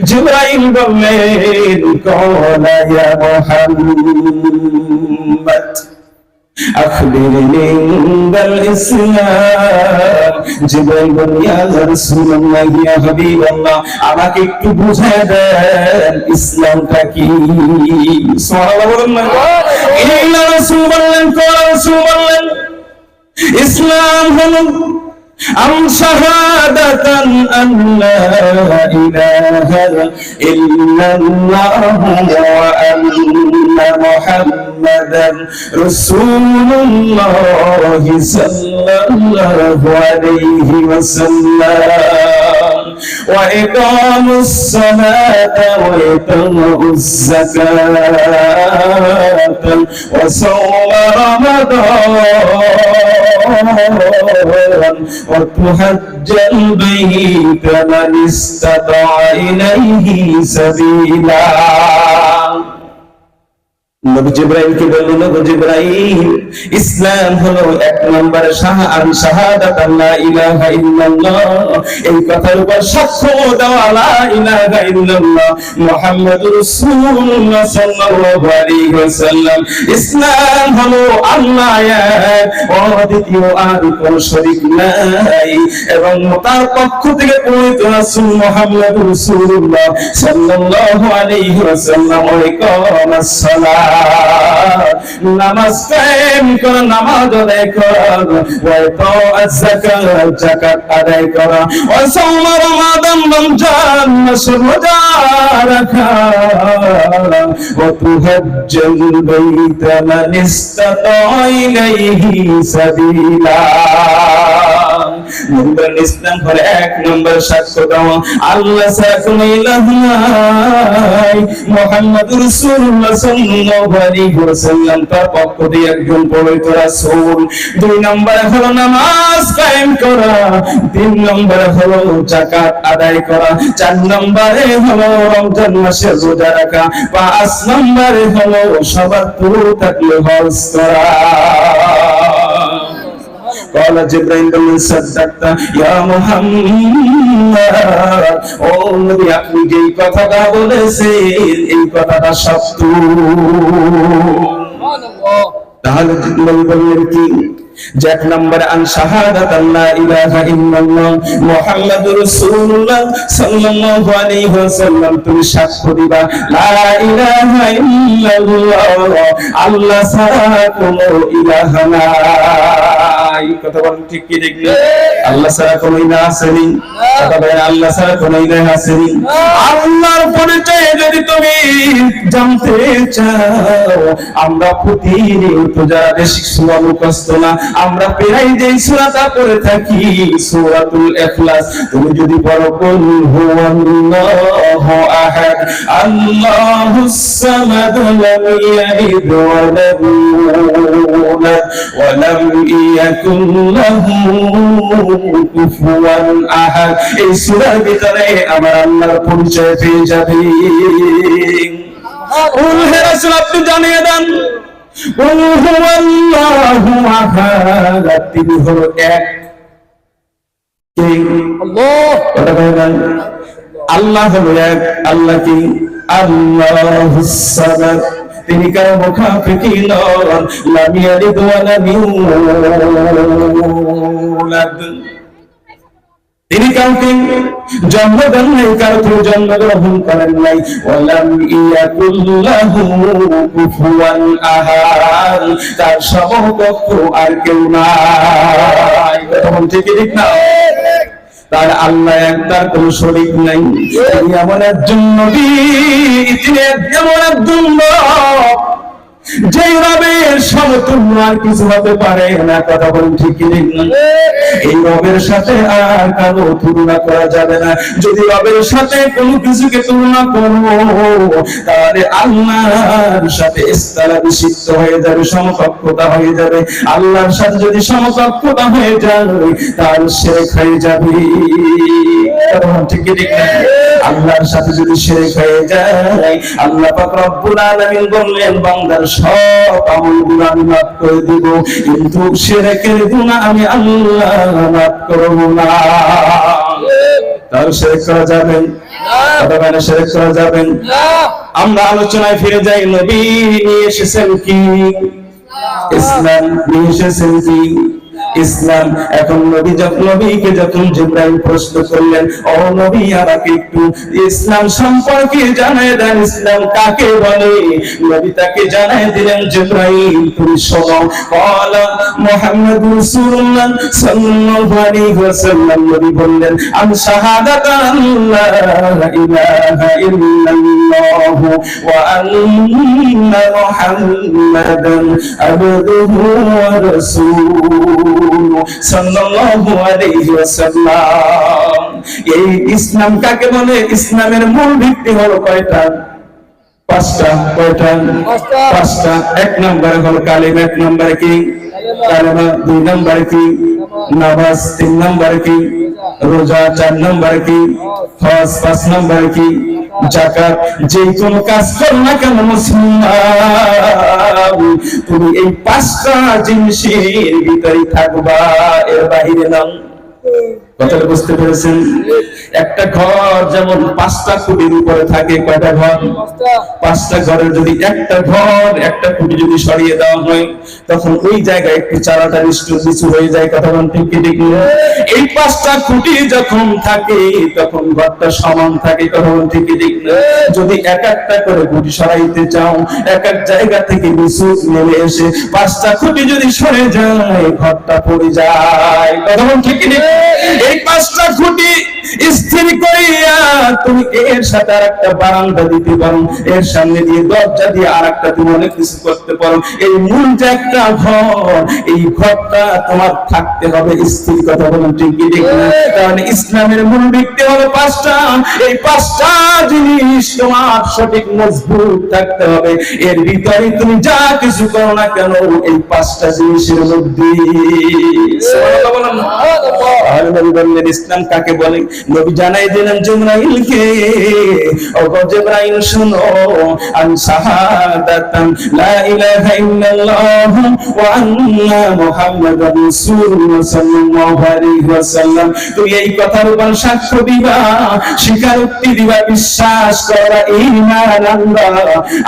A: জিবরাইল বললেন, ক্বালা ইয়া মুহাম্মদ আখবিরনি বিল ইসলাম। জিবরাইল বললেন, ইয়া রাসূলুল্লাহ, ইয়া হাবিবাল্লাহ, আমাকে একটু বুঝিয়ে দেন ইসলামটা কি। সুবহানাল্লাহ বলেন না? ইয়া রাসূল বললেন, ইসলাম হলো আম শাহাদাতান আল্লা ইলাহা ইল্লাল্লাহ ওয়া আন্না মুহাম্মাদান রাসূলুল্লাহ সাল্লাল্লাহু আলাইহি ওয়াসাল্লাম ওয়া ইকামুস সালাতা ওয়া ইতাউজ যাকাতা ওয়া সাওম রমাদান وتحج البيت من استطاع إليه سبيلا। নবী জিবরাইলকে বললেন, নবী জিবরাইল, ইসলাম হলো 1 নম্বর শাহাদাত আল্লা ইলাহা ইল্লাল্লাহ, এই কথার উপর সাক্ষ্য দেওয়া লা ইলাহা ইল্লাল্লাহ মুহাম্মাদুর রাসূলুল্লাহ সাল্লাল্লাহু আলাইহি ওয়াসাল্লাম। ইসলাম হলো আল্লাহ এক, অদ্বিতীয়, আর কোনো শরীক নাই, এবং তার পক্ষ থেকে পবিত্র রাসূল মুহাম্মাদুর রাসূলুল্লাহ সাল্লাল্লাহু আলাইহি ওয়াসাল্লাম ইকামাস সালাত, নামাজ কায়েম করা, নামাজ আদায় করা, ওয়া ইতাউজ যাকাত, যাকাত আদায় করা, ওয়া সাওম রমাদান, রমজান মাসের রোজা রাখা, ওয়া তুহাজ্জুল বাইতা মান ইসতাতা ইলাইহি সাবিলা। ইসলাম হলো 1 নম্বর সাক্ষ্য দেওয়া আল্লাহ ছাড়া কোনো ইলাহ নাই, মুহাম্মদুর রাসূলুল্লাহ সাল্লাল্লাহু আলাইহি ওয়াসাল্লাম তার পক্ষ থেকে একজন পবিত্র রাসূল। 2 নম্বরে হলো নামাজ কায়েম করা, 3 নম্বরে হলো যাকাত আদায় করা, 4 নম্বরে হলো রমজান মাসের রোজা রাখা, 5 নম্বরে হলো সবার পুরো থাকলে হজ করা। قال জিবরাইল বললেন সাদ্দাকতা ইয়া মুহাম্মদ, ও নবী আপনি যে কথাটা বলেছেন এই কথাটা সত্য। তাহলে নবী বললেন কি, যে এক নম্বরে আন শাহাদাত আল্লা ইলাহা ইল্লাল্লাহ মুহাম্মাদুর রাসূলুল্লাহ সাল্লাল্লাহু আলাইহি ওয়াসাল্লাম, তুমি সাক্ষ্য দিবা লা ইলাহা ইল্লাল্লাহ, আল্লাহ ছাড়া কোনো ইলাহা নাই। কথা বলেন ঠিক কি ঠিক না? আল্লাহ ছাড়া কোনো ইলাহ আসেনি? কথা বলেন আল্লাহ ছাড়া কোনো ইলাহ আসেনি? আল্লাহর পরিচয় যদি তুমি জানতে চাও, আমরা প্রতিনিয়ত যারা বেশি সূরা মুখস্থ না, আমরা প্রায় যে সূরাটা পড়ে থাকি সূরাতুল ইখলাস, তুমি যদি পড়ো কুল হুয়াল্লাহু আহাদ আল্লাহুস সামাদ লাম ইয়ালিদ ওয়া লাম ইউলাদ ওয়া লাম ইয়াকুল লাহু কুফুয়ান আহাদ, এই সূরার ভিতরে আমার আল্লাহর পরিচয় পেয়ে যাবে। হে রাসূল আপনি জানিয়ে দেন তিনি হলো এক, আল্লাহ হলো এক। আল্লাহ কি? আল্লাহুস সামাদ, তিনি কারো মুখাপেক্ষী নন, লাম ইয়ালিদ ওয়া লাম ইউলাদ, তিনি কাউকে জন্ম দেন নাই, কাউকে জন্মগ্রহণ করেন নাই। ওয়ালাম ইয়াকুল লাহু কুফুয়ান আহাদ, তার সমকক্ষ আর কেউ নাই। তখন ঠিক ঠিক না? তার আল্লাহ এক, তার কোনো শরীক নাই। তিনি এমন একজন নবী, তিনি এমন একজন রব, যে রবের সমতুল্য আর কিছু হতে পারে না। কথা বলেন ঠিক কি ঠিক না? এই রবের সাথে আর কারো তুলনা করা যাবে না। যদি রবের সাথে কোনো কিছুকে তুলনা করো, তাহলে আল্লাহর সাথে ইস্তারা বিশিষ্ট হয়ে যাবে, সমকক্ষতা হয়ে যাবে। আল্লাহর সাথে যদি সমকক্ষতা হয়ে যায়, তাহলে শিরক হয়ে যাবে। ঠিক কি ঠিক না? আল্লাহর সাথে যদি শিরক হয়ে যায়, আল্লাহ পাক রব্বুল আলামিন বললেন বান্দার সব আমলগুলো আমি মাফ করে দিব, কিন্তু শিরকের গুনাহ আমি আল্লাহ মাফ করব না। তাহলে শিরক করা যাবে না? শিরক করা যাবে না। আমরা আলোচনায় ফিরে যাই। নবী নিয়ে এসেছেন কি? ইসলাম নিয়ে এসেছেন কি? ইসলাম। এখন নবীকে যখন জিবরাইল প্রশ্ন করলেন, ও নবী আমাকে একটু ইসলাম সম্পর্কে জানায় দেন, ইসলাম কাকে বলে? নবী তাকে জানায় দিলেন, জিবরাইল তুমি শোনো। ক্বালা মুহাম্মাদুর রাসূলুল্লাহ সাল্লাল্লাহু আলাইহি ওয়াসাল্লাম, নবী বললেন আন শাহাদাতা আল্লা ইলাহা ইল্লাল্লাহ ওয়া আন্না মুহাম্মাদান আবদুহু ওয়া রাসূলুহু সাল্লাল্লাহু আলাইহি ওয়াসাল্লাম। এই ইসলাম কাকে বলে? ইসলামের মূল ভিত্তি হলো কয়টা? পাঁচটা। কয়টা? পাঁচটা। এক নম্বরে হলো কালিমা। এক নম্বরে কি? কালিমা। দুই নম্বরে কি? নামাজ। তিন নম্বরে কি? রোজা। চার নম্বরে কি? হজ। পাঁচ নম্বরে কি? যাকাত। যে কোনো কাজ করো না কেন মুসলমান, তুমি এই পাঁচটা জিনিসের ভিতরে থাকবা, এর বাইরে নাও। কথাটা বুঝতে পেরেছেন? একটা ঘর যেমন পাঁচটা খুঁটির উপরে থাকে, কয়টা ঘর? পাঁচটা ঘরের যদি একটা খুঁটি যদি সরিয়ে দেওয়া হয়, তখন ওই জায়গায় একটু চারাটা নিচু হয়ে যায়। কথা বলেন ঠিক কি ঠিক না? এই পাঁচটা খুঁটি যখন থাকে তখন ঘরটা সমান থাকে। কথা বলেন ঠিক কি ঠিক না? যদি এক একটা করে খুঁটি সরাইতে চাও, এক এক জায়গা থেকে নিচু নেমে এসে পাঁচটা খুঁটি যদি সরে যায়, ঘরটা পড়ে যায়। কথা বলেন ঠিক কি ঠিক? এই পাঁচটা খুঁটি স্থির করিয়া তুমি এর সাথে আরেকটা বারান্দা দিতে পারো, এর সামনে দিয়ে দরজা দিয়ে আরেকটা তুমি অনেক কিছু করতে পারো। এই মূল যে একটা ঘর, এই ঘরটা তোমার থাকতে হবে স্থির। কথা বলুন ঠিক কি ঠিক না? কারণ ইসলামের মূল ভিত্তি হলো পাঁচটা। এই পাঁচটা জিনিস তোমার সঠিক মজবুত থাকতে হবে। এর ভিতরে তুমি যা কিছু করো না কেন, এই পাঁচটা জিনিসের মধ্যে। সুবহানাল্লাহ বলেন। আর নবী বললেন ইসলাম কাকে বলে?
B: নবী জানাই দিলেন জিবরাইলকে, ও জিবরাইল শুনো, আন শাহাদাতান লা ইলাহা ইল্লাল্লাহ ওয়া আন্না মুহাম্মাদুর রাসূলুল্লাহ সাল্লাল্লাহু আলাইহি ওয়াসাল্লাম, তুমি এই কথার উপর সাক্ষ্য দিবা, স্বীকারোক্তি দিবা, বিশ্বাস করা, ঈমান আনবা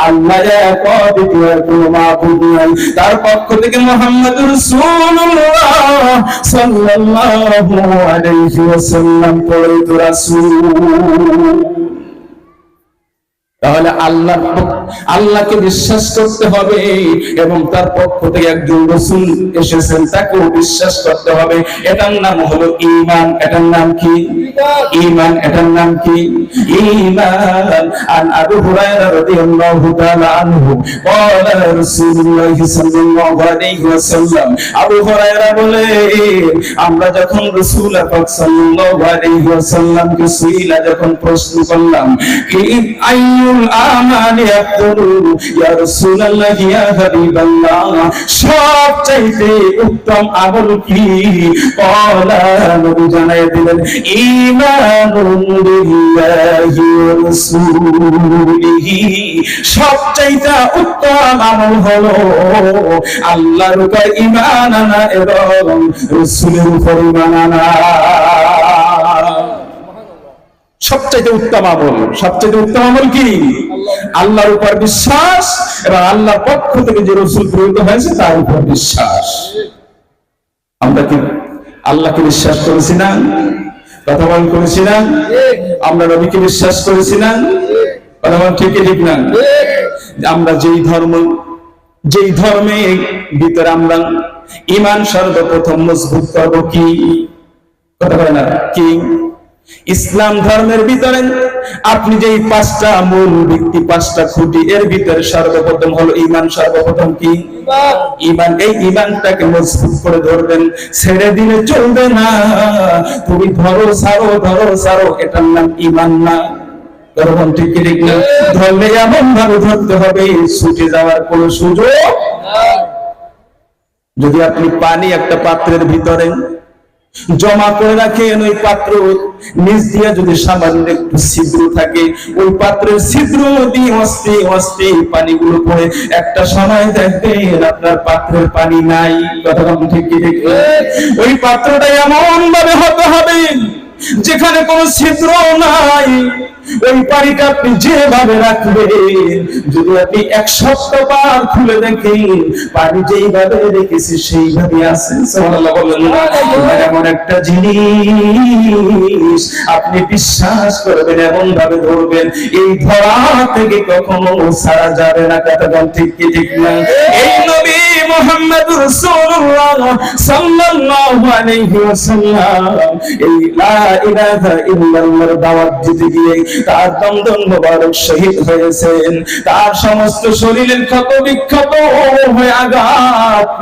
B: আল্লাহ এক, দ্বিতীয় কোনো মাবুদ নাই, তার পক্ষ থেকে মুহাম্মাদুর রাসূলুল্লাহ সাল্লাল্লাহু আলাইহি ওয়াসাল্লাম পড়িত রাসূল। তাহলে আল্লাহকে বিশ্বাস করতে হবে এবং তার পক্ষ থেকে একজন রাসূল এসেছেন তাকেও বিশ্বাস করতে হবে। এটার নাম হলো ঈমান। এটার নাম কি? ঈমান। এটার নাম কি? ঈমান। আন আবু হুরায়রা রাদিয়াল্লাহু তাআলা আনহু ক্বালা রাসূলুল্লাহ সাল্লাল্লাহু আলাইহি ওয়াসাল্লাম, আবু হুরায়রা বলে, আমরা যখন রাসূল পাক সাল্লাল্লাহু আলাইহি ওয়াসাল্লামকে সুইলা যখন প্রশ্ন করলাম, কি আইয়ুল আমালি আফদালু ইয়া রাসূলুল্লাহ ইয়া হাবিবাল্লাহ, সবচাইতে উত্তম আমল কি? ক্বালা, নবী জানায় দিলেন, ঈমানুন বিল্লাহি ওয়া রাসূলিহি, সবচাইতে উত্তম আমল হলো আল্লাহর উপর ঈমান আনা এবং রাসূলের উপর ঈমান আনা। সবচেয়ে উত্তম আমল, সবচেয়ে উত্তম আমল কি? আল্লাহর উপর বিশ্বাস এবং আল্লাহর পক্ষ থেকে যে রাসূল প্রেরিত হয়েছে তার উপর বিশ্বাস। আমরা কি আল্লাহকে বিশ্বাস করেছি না? কথা বল, করেছি না? আমরা নবীকে বিশ্বাস করেছি না? কথা বল, ঠিক ঠিক না? আমরা যেই ধর্মের ভিতরে আমরা ঈমান সর্বপ্রথম মজবুত করব কি? কথা বলে না কি? ইসলাম ধর্মের ভিতরে আপনি যে পাঁচটা মূল ভিত্তি, পাঁচটা খুঁটি, এর ভিতরে সর্বপ্রথম হলো ঈমান। সর্বপ্রথম কি? ঈমান। এই ঈমানটাকে মজবুত করে ধরবেন, ছেড়ে দিলে চলবে না। তুমি ধরো ছাড়ো, এটার নাম ঈমান না। ঠিক ঠিক না? ধরলে এমন ভাবে ধরতে হবে ছুটে যাওয়ার কোনো সুযোগ নাই। যদি আপনি পানি একটা পাত্রের ভিতরে জমা করে রাখেন, ওই পাত্র নিচ দিয়ে যদি সামান্য একটু ছিদ্র থাকে, ওই পাত্রের ছিদ্র দিয়ে আস্তে পানিগুলো পড়ে একটা সময় দেখবেন আপনার পাত্রের পানি নাই। কথা ঠিক কি ঠিক? ওই পাত্রটা এমন ভাবে হতে হবে যেখানে কোনো ছিদ্র নাই। ওই পানিটা আপনি যেভাবে রাখবেন, যদি আপনি 100 বার খুলে দেখেন পানি যেইভাবে রেখেছি সেইভাবে আছে। সুবহানাল্লাহ বলেন। এমন একটা জিনিস আপনি বিশ্বাস করবেন, এমন ভাবে ধরবেন, এই ধরা থেকে কখনো ছাড়া যাবে না। কথা ঠিক কি ঠিক না? এই নবী মুহাম্মদুর রাসূলুল্লাহ সাল্লাল্লাহু আলাইহি ওয়াসাল্লাম এই লা ইলাহা ইল্লাল্লাহর দাওয়াত দিতে গিয়ে তার দমদম মোবারক শহীদ হয়েছেন। তার সমস্ত শরীরের ক্ষত বিক্ষত হয়ে আঘাত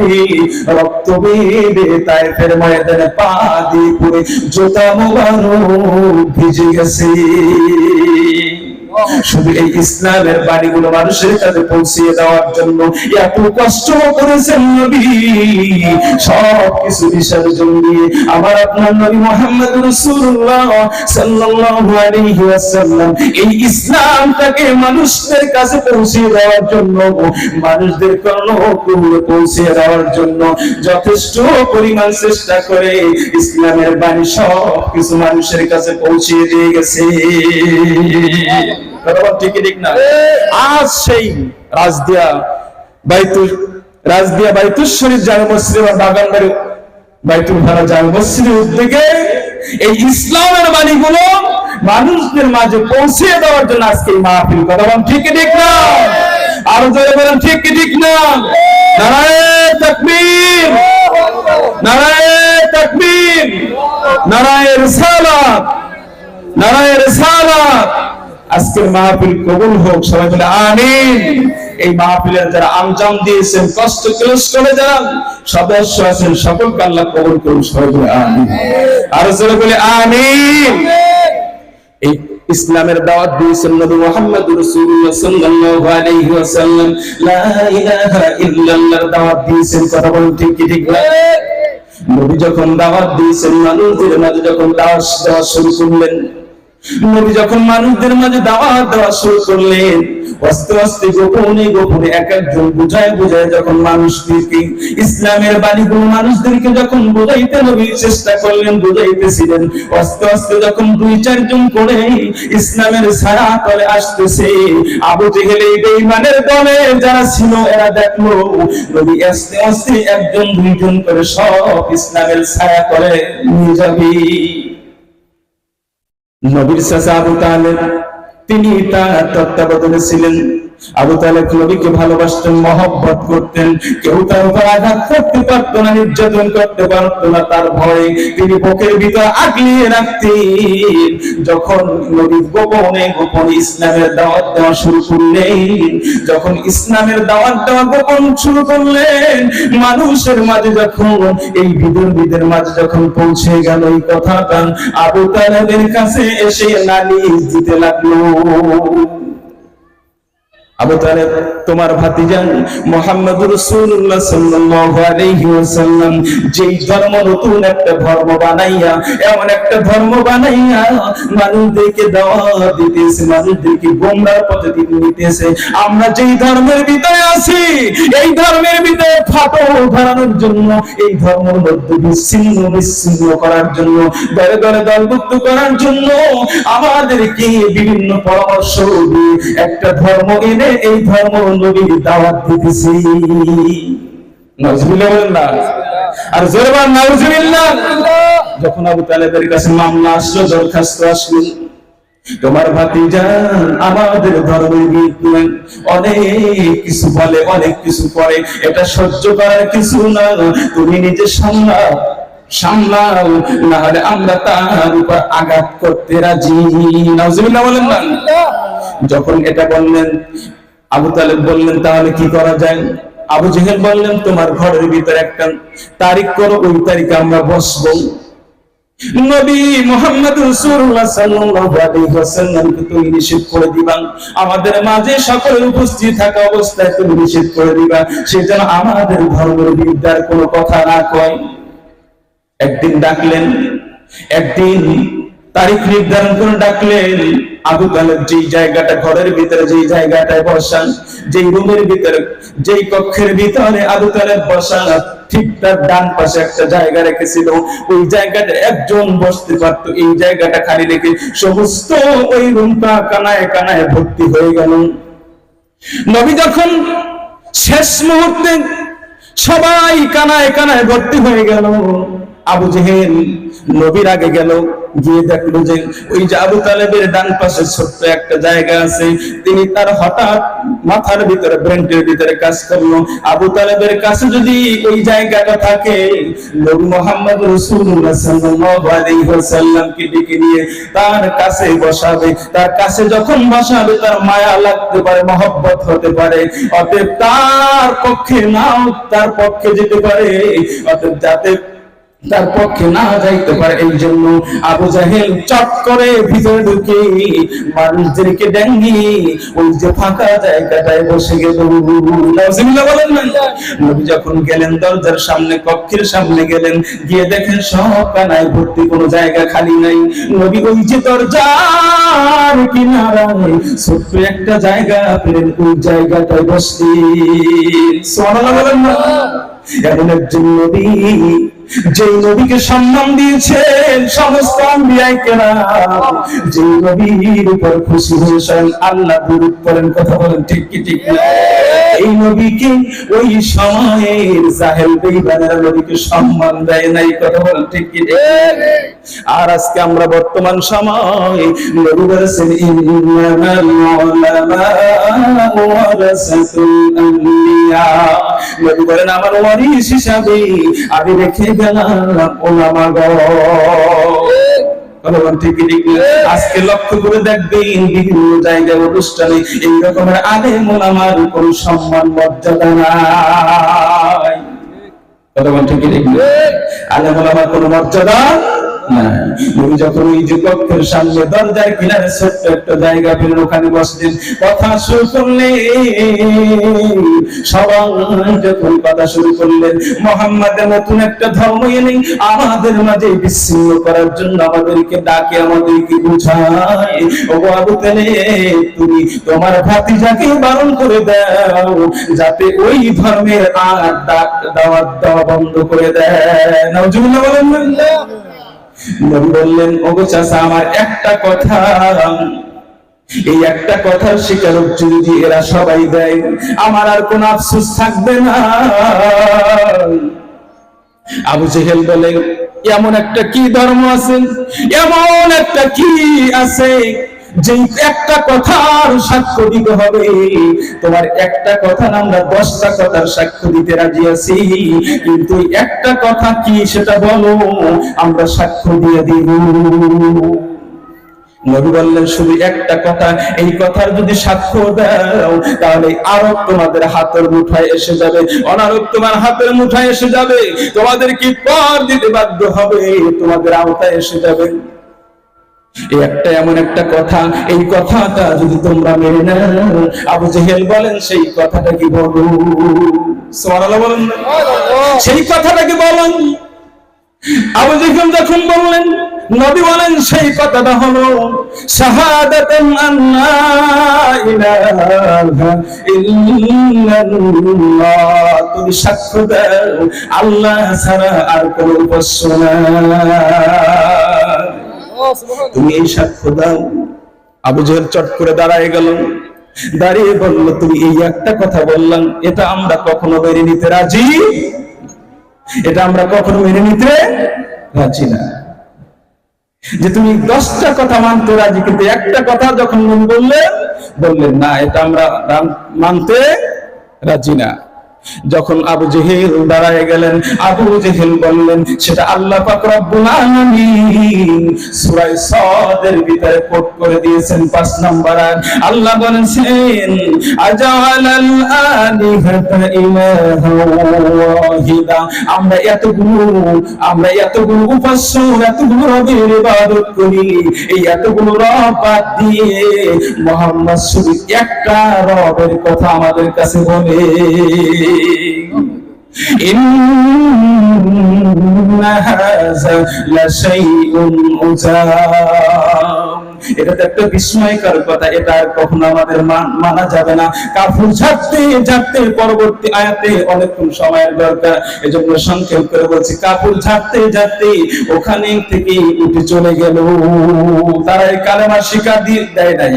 B: রক্ত বেয়ে তায়েফের ময়দানে পা দিয়ে পড়ে জোতা মোবারক ভিজে গেছে। শুধু এই ইসলামের বাণীগুলো মানুষের কাছে পৌঁছে দেওয়ার জন্য এত কষ্ট করেছেন নবী। সবকিছু বিসর্জন দিয়ে আমার আপনার নবী মুহাম্মদ রাসূলুল্লাহ সাল্লাল্লাহু আলাইহি ওয়াসাল্লাম এই ইসলামটাকে মানুষদের কাছে পৌঁছে দেওয়ার জন্য, মানুষদের কর্ণকুহরে পৌঁছে দেওয়ার জন্য যথেষ্ট পরিমাণ চেষ্টা করে ইসলামের বাণী সবকিছু মানুষের কাছে পৌঁছে দিয়ে গেছে। ঠিক না? আজ সেই রাজদিয়া বাইতুল শরীফ জামে মসজিদ বাগানবাড়ি বাইতুল ভাড়া জামে মসজিদের উদ্যোগে এই ইসলামের বাণীগুলো মানুষদের মাঝে পৌঁছে দেওয়ার জন্য আজকে এই মাহফিল। কথা বলেন ঠিক ঠিক না? আরো জোরে বলেন ঠিক ঠিক না? নারায়ে তাকবীর, নারায়ে তাকবীর, নারায়ে রিসালাত, নারায়ে রিসালাত। আজকের মাহফিল কবুল হোক, সবাই বলে আমিন। এই মাহফিলের যারা আঞ্জাম দিয়েছেন, কষ্ট করে যারা সদস্য আছেন, সকলকে আল্লাহ কবুল করুন, সবাই বলে আমিন। আর যারা বলে আমিন। এই ইসলামের দাওয়াত দিয়েছেন নবী মুহাম্মদ রাসূলুল্লাহ সাল্লাল্লাহু আলাইহি ওয়াসাল্লাম, লা ইলাহা ইল্লাল্লাহর দাওয়াত দিয়েছেন। কথা বলুন ঠিক কি ঠিক না? নবী যখন দাওয়াত দিয়েছেন, মানুষদের মাঝে যখন দাওয়াত দেওয়া শুরু করলেন, নবী যখন মানুষদের মাঝে দাওয়াত দেওয়া শুরু করলেন, আস্তে আস্তে গোপনে গোপনে এক একজন বুঝায় বুঝায় যখন মানুষদেরকে ইসলামের বাণীগুলো মানুষদেরকে যখন বোঝাইতে নবী চেষ্টা করলেন, বুঝাইতেছিলেন, আস্তে আস্তে যখন 2-4 জন করে ইসলামের ছায়া তলে আসতেছে, আবু জেহেল এই বেঈমানের দলে যারা ছিল এরা দেখলো নবী আস্তে আস্তে 1-2 জন করে সব ইসলামের ছায়া তলে নিয়ে যাবে। নবীর চাচা আবু তালেব তিনি তার তত্ত্বাবধানে ছিলেন। আবু তালেব নবীকে ভালোবাসতেন, মহব্বত করতেন, কেউ তার উপর আঘাত করতে পারত না, নির্যাতন করতে পারত না, তার ভয়ে তিনি বুকের ভিতর আগলিয়ে রাখতেন। যখন নবী গোপনে গোপনে ইসলামের দাওয়াত দেওয়া শুরু করলেন, যখন ইসলামের দাওয়াত দেওয়া গোপন শুরু করলেন, মানুষের মাঝে যখন এই বিদুরবিদের মাঝে যখন পৌঁছে গেল এই কথাটা, আবু তালেবের কাছে এসে নালিশ দিতে লাগলো। আবু তালেব, তোমার ভাতিজা মুহাম্মদুর রাসূলুল্লাহ সাল্লাল্লাহু আলাইহি ওয়াসাল্লাম যেই ধর্ম নতুন একটা ধর্ম বানাইয়া, এমন একটা ধর্ম বানাইয়া মানুষদেরকে দাওয়াত দিতেছে, মানুষদেরকে গোমরাহর পথে দিতেছে, আমরা যেই ধর্মের ভিতরে আছি এই ধর্মের ভিতরে ফাটল ধরানোর জন্য, এই ধর্মের মধ্যে বিচ্ছিন্ন করার জন্য, দলে দলে দলভুক্ত করার জন্য আমাদেরকে বিভিন্ন পরামর্শ দিয়ে একটা ধর্ম এনে এই ধর্ম নবীর দাওয়াত দিতেছি। নাউজুবিল্লাহ বলেন না, আর জোরে বলেন নাউজুবিল্লাহ। যখন আবু তালেবের কাছে মামলা আসলো, দরখাস্ত আসলো, তোমার ভাতিজা আমাদের ধর্মের বিরুদ্ধে অনেক কিছু বলে, অনেক কিছু করে, এটা সহ্য করার কিছু না, তুমি নিজে সামলাও, না হলে আমরা তার উপর আঘাত করতে রাজি। নাউজুবিল্লাহ বলেন না। যখন এটা বললেন, আবু তালেব বললেন তাহলে কি করা যায়? আবু জেহেল বললেন তোমার ঘরের ভিতরে একটা তারিখ করো, ওই তারিখে আমরা বসবো। নবী মুহাম্মদ রাসূলুল্লাহ সাল্লাল্লাহু আলাইহি ওয়াসাল্লামকে তুমি নিষেধ করে দিবা, আমাদের মাঝে সকলের উপস্থিত থাকা অবস্থায় তুমি নিষেধ করে দিবা, সেজন্য আমাদের ধর্মের বিরুদ্ধে কোনো কথা না কয়। একদিন ডাকলেন, একদিন তারিখ নির্ধারণ করে ডাকলেন। আবু তালেব যেই জায়গাটা ঘরের ভিতরে, যেই জায়গাটায় বসান, যেই রুমের ভিতরে, যেই কক্ষের ভিতরে আবু তালেব বসান, ঠিক তার ডান পাশে একটা জায়গা রেখেছিল, ওই জায়গাটা একজন বসতে পারত, এই জায়গাটা খালি রেখে সমস্ত ওই রুমটা কানায় কানায় ভর্তি হয়ে গেল। নবী যখন শেষ মুহূর্তে সবাই কানায় কানায় ভর্তি হয়ে গেল, আবু জেহেল নবীর আগে গেল, গিয়ে দেখলো যে ওই যে আবু তালেবের ডান পাশে ছোট্ট একটা জায়গা আছে, তিনি তার হঠাৎ মাথার ভিতরে, ব্রেনের ভিতরে কাজ করলো, আবু তালেবের কাছে যদি ওই জায়গাটা থাকে, নবী মুহাম্মদ রাসূলুল্লাহ সাল্লাল্লাহু আলাইহি ওয়াসাল্লামকে ডেকে নিয়ে তার কাছে বসাবে, তার কাছে যখন বসাবে তার মায়া লাগতে পারে, মহব্বত হতে পারে, অতএব তার পক্ষে নাও তার পক্ষে যেতে পারে, অতএব যাতে তার পক্ষে না যাইতে পারে, এই জন্য আবু জাহেল চট করে ভিতরে ঢুকে মানুষদেরকে ডেঙ্গি ওই যে ফাঁকা জায়গাটায় বসে গেল। নাউজুবিল্লাহ বলেন না। নবী যখন গেলেন দরজার সামনে, কক্ষের সামনে গেলেন, গিয়ে দেখেন সব কানায় ভর্তি, কোনো জায়গা খালি নাই। নবী ওই যে দরজার কিনারায় ছোট্ট একটা জায়গা পেলেন, ওই জায়গাটায় বসলেন। সুবহানাল্লাহ বলেন না। এমন একজন নবী, যেই নবীকে সম্মান দিয়েছেন সমস্ত আম্বিয়ায়ে কেরাম, যেই নবীর উপর খুশি হয়ে স্বয়ং আল্লাহ দুরূদ পড়েন, কথা বলেন ঠিক কি ঠিক না? এই নবীকে ওই সময়ের জাহেল বেঈমানেরা নবীকে সম্মান দেয় নাই, কথা বলেন ঠিক কি ঠিক? আর আজকে আমরা বর্তমান সময় নবী বলেছেন ইন্নামাল উলামাউ ওয়ারাসাতুল আম্বিয়া, নবী বলেন আমার ওয়ারিস হিসাবে আমি রেখে গেলাম উলামাগণ। আজকে লক্ষ্য করে দেখবেন বিভিন্ন জায়গায় অনুষ্ঠানে এই রকমের আলেম ওলামার কোন সম্মান মর্যাদা নাই। আলেম ওলামার কোন মর্যাদা নাই। নবী যখন ওই যে কক্ষের সামনে দরজার কিনারে ছোট্ট একটা জায়গা পেলেন, ওখানে বসলেন, কথা শুরু করলেন। সবাই যখন কথা শুরু করলেন, মুহাম্মাদের নতুন একটা ধর্ম এনে আমাদের মাঝে বিচ্ছিন্ন করার জন্য আমাদেরকে ডাকে, আমাদেরকে বুঝায়, ওগো আবু তালেব, তুমি তোমার ভাতিজাকে বারণ করে দাও যাতে ওই ধর্মের আর দাওয়াত দেওয়া বন্ধ করে দেয়। নাউজুবিল্লাহ বলেন না। নবী বললেন, ওগো চাচা, আমার একটা কথা, এই একটা কথার স্বীকারোক্তি যদি এরা সবাই দেয়, আমার আর কোন আফসোস থাকবে না। আবু জেহেল বলে, এমন একটা কি ধর্ম আছে, এমন একটা কি আছে যে একটা কথার সাক্ষ্য দিতে হবে? তোমার একটা কথা না, আমরা 10টা কথার সাক্ষ্য দিতে রাজি আছি, কিন্তু একটা কথা কি সেটা বলো, আমরা সাক্ষ্য দিয়ে দিব। নবী বললেন, শুধু একটা কথা, এই কথার যদি সাক্ষ্য দাও তাহলে আরব তোমাদের হাতের মুঠায় এসে যাবে, অনারব তোমার হাতের মুঠায় এসে যাবে, তোমাদেরকে কর দিতে বাধ্য হবে, তোমাদের আওতায় এসে যাবে। এই একটা এমন একটা কথা, এই কথাটা যদি তোমরা মেনে নাও, আবু জেহেল বলেন, সেই কথাটা কি বলো? সুবহানাল্লাহ বলেন, সেই কথাটা কি বলেন? আবু জেহেল যখন বললেন, নবী বলেন, সেই কথাটা হলো শাহাদাতান আল্লা ইলাহা ইল্লাল্লাহ, তুমি সাক্ষ্য দাও আল্লাহ ছাড়া আর কোনো উপাস্য নাই, তুমি এই সাক্ষ্য দাও। আবু জেহেল চট করে দাঁড়ায় গেল, দাঁড়িয়ে বলল, তুমি এই একটা কথা বললাম, এটা আমরা কখনো মেনে নিতে রাজি, এটা আমরা কখনো মেনে নিতে রাজি না। যে তুমি 10টা কথা মানতে রাজি, কিন্তু একটা কথা যখন বললেন না, এটা আমরা মানতে রাজি না। যখন আবু জেহেল দাঁড়ায় গেলেন, আবু জেহেল বললেন, সেটা আল্লাহ পাক রব্বুল আলামিন সূরা সাদের ভিতরে কোট করে দিয়েছেন 5 নম্বর আয়াত। আল্লাহ বলেন, আজালাল আলিহাতা ইলাহা ওয়াহিদা, আমরা এতগুলো উপাস্য, এতগুলো রবের ইবাদত করি, এই এতগুলো রব বাদ দিয়ে মুহাম্মদ শুধু একটা রবের কথা আমাদের কাছে বলে। ইন্না হাযা লাশাইউন উজাব, এটা তো একটা বিস্ময়কর কথা, এটা কখনো আমাদের মানা যাবে না। কাফুর ঝাড়তে পরবর্তী আয়াতে অনেকক্ষণ সময়ের দরকার, এজন্য সংক্ষেপ করে বলছি, কাফুর ঝাড়তে ওখানে থেকে উঠে চলে গেল। তারা এই কালেমা স্বীকার দেয় নাই,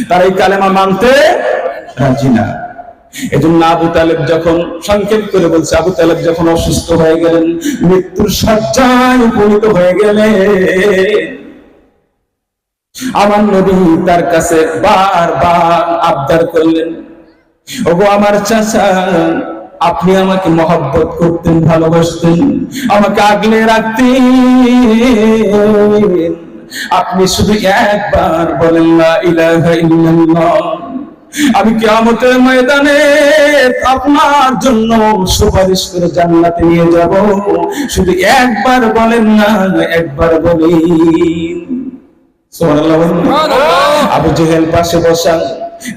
B: তারা এই কালেমা মানতে রাজি না। এজন্য আবু তালেব যখন, সংক্ষেপ করে বলছে, আবু তালেব যখন অসুস্থ হয়ে গেলেন, মৃত্যুর শয্যায় উপনীত হয়ে গেলেন, আমার নবী তার কাছে বারবার আবদার করলেন, ওগো আমার চাচা, আপনি আমাকে মহব্বত করতেন, ভালোবাসতেন, আমাকে আগলে রাখতেন, আপনি শুধু একবার বলেন লা ইলাহা ইল্লাল্লাহ, আমি কিয়ামতের ময়দানে আপনার জন্য সুপারিশ করে জান্নাতে নিয়ে যাব, শুধু একবার বলেন না, একবার বলেন। সুবহানাল্লাহ। আবু জেহেল পাশে বসা,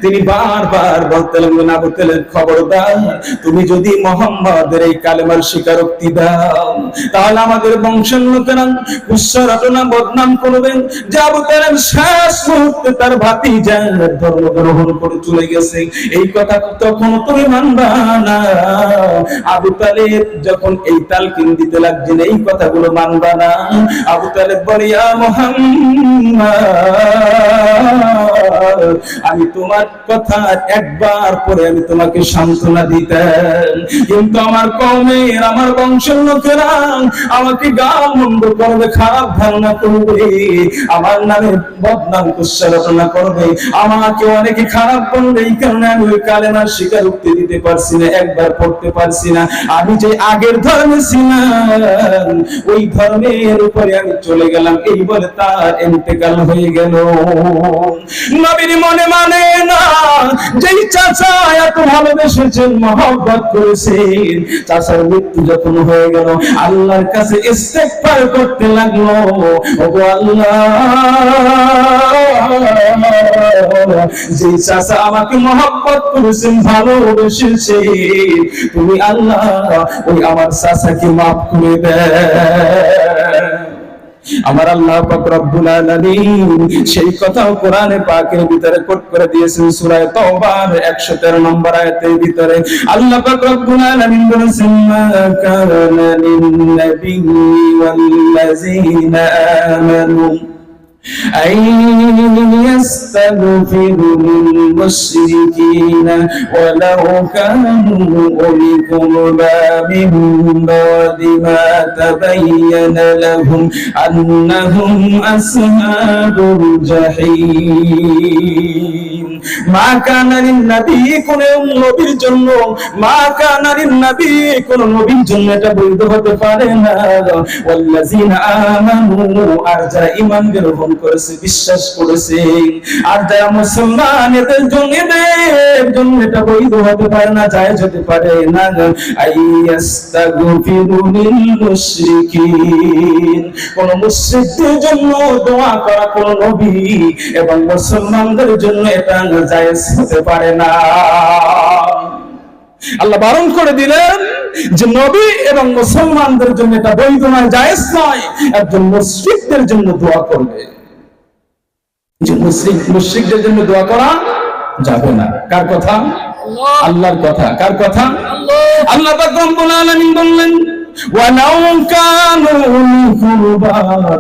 B: তিনি বারবার বলতে লাগলেন, আবু তালেব খবরদার, তুমি যদি মুহাম্মাদের এই কালেমার স্বীকারোক্তি দাও তাহলে আমাদের বংশের লোকেরা কুচ্ছরটনা বদনাম করবেন যে আবু তালেব শেষ মুহূর্তে তার ভাতিজা ধর্ম গ্রহণ করে চলে গেছে, এই কথা তখন তুমি মানবা না। আবু তালেব যখন এই তালকিন দিতে লাগছেন, এই কথাগুলো মানবা না, আবু তালেব বলে, ইয়া মুহাম্মদ, আমি তোমার কথা একবার পরে আমি তোমাকে সান্ত্বনা দিতাম, কিন্তু আমার কওমের, আমার বংশের লোকেরা আমাকে গালমন্দ করবে, খারাপ ধারণা করবে, আমার নামে বদনাম কুচ্ছরটনা করবে, আমাকে অনেকে খারাপ বলবে, এই কারণে আমি ওই কালেমার স্বীকারোক্তি দিতে পারছি না, একবার পড়তে পারছি না। আমি যে আগের ধর্মে ছিলাম ওই ধর্মের উপরে আমি চলে গেলাম, এই বলে তার ইন্তেকাল হয়ে গেল। নবীর মনে মানে না, যেই চাচা এত ভালোবেসেছেন, মহব্বত করেছেন, চাচার মৃত্যু যখন হয়ে গেল আল্লাহর কাছে ইস্তেগফার করতে লাগলো, ওগো আল্লাহ, যে চাচা আমাকে মহব্বত করেছেন, ভালোবেসেছেন, তুমি আল্লাহ ওই আমার চাচাকে মাফ করে দেন। আমার আল্লাহ পাক রব্বুল আলামিন সেই কথাও কোরআনে পাকের ভিতরে কোট করে দিয়েছেন সূরা তাওবার 113 নম্বর আয়াতের ভিতরে। আল্লাহ পাক রব্বুল আলামিন বলেছেন, মা কানা লিন-নাবিয়্যি ওয়াল-লাযীনা আমানু أن يستغفروا للمشركين ولو كانوا أولي قربى من بعد ما تبين لهم أنهم أصحاب الجحيم মা কানা লিন-নবী, কোন নবীর জন্য, মা কানা লিন-নবী, কোন নবীর জন্য এটা বৈধ হতে পারে না, ওয়াল্লাযীনা আমানু, আর যারা ঈমান গ্রহণ করেছে, বিশ্বাস করেছে, আর যারা মুসলমান, এদের জন্য এটা বৈধ হতে পারে না, জায়েজ হতে পারে না, আইয়াস্তাগফিরু লিল-মুশরিকিন, কোন মুশরিকদের জন্য দোয়া করা কোন নবী এবং মুসলমানদের জন্য এটা জায়েজ হতে পারে না। আল্লাহ বারণ করে দিলেন যে নবী এবং মুসলমানদের জন্য এটা বৈধ নয়, জায়েজ নয়, একজন মুশরিকদের জন্য দোয়া করবে, যে মুশরিকদের জন্য দোয়া করা যাবে না। কার কথা? আল্লাহর কথা। কার কথা? আল্লাহ পাক রব্বুল আলামিন বললেন, ওয়ালাউ কানু কুরবা,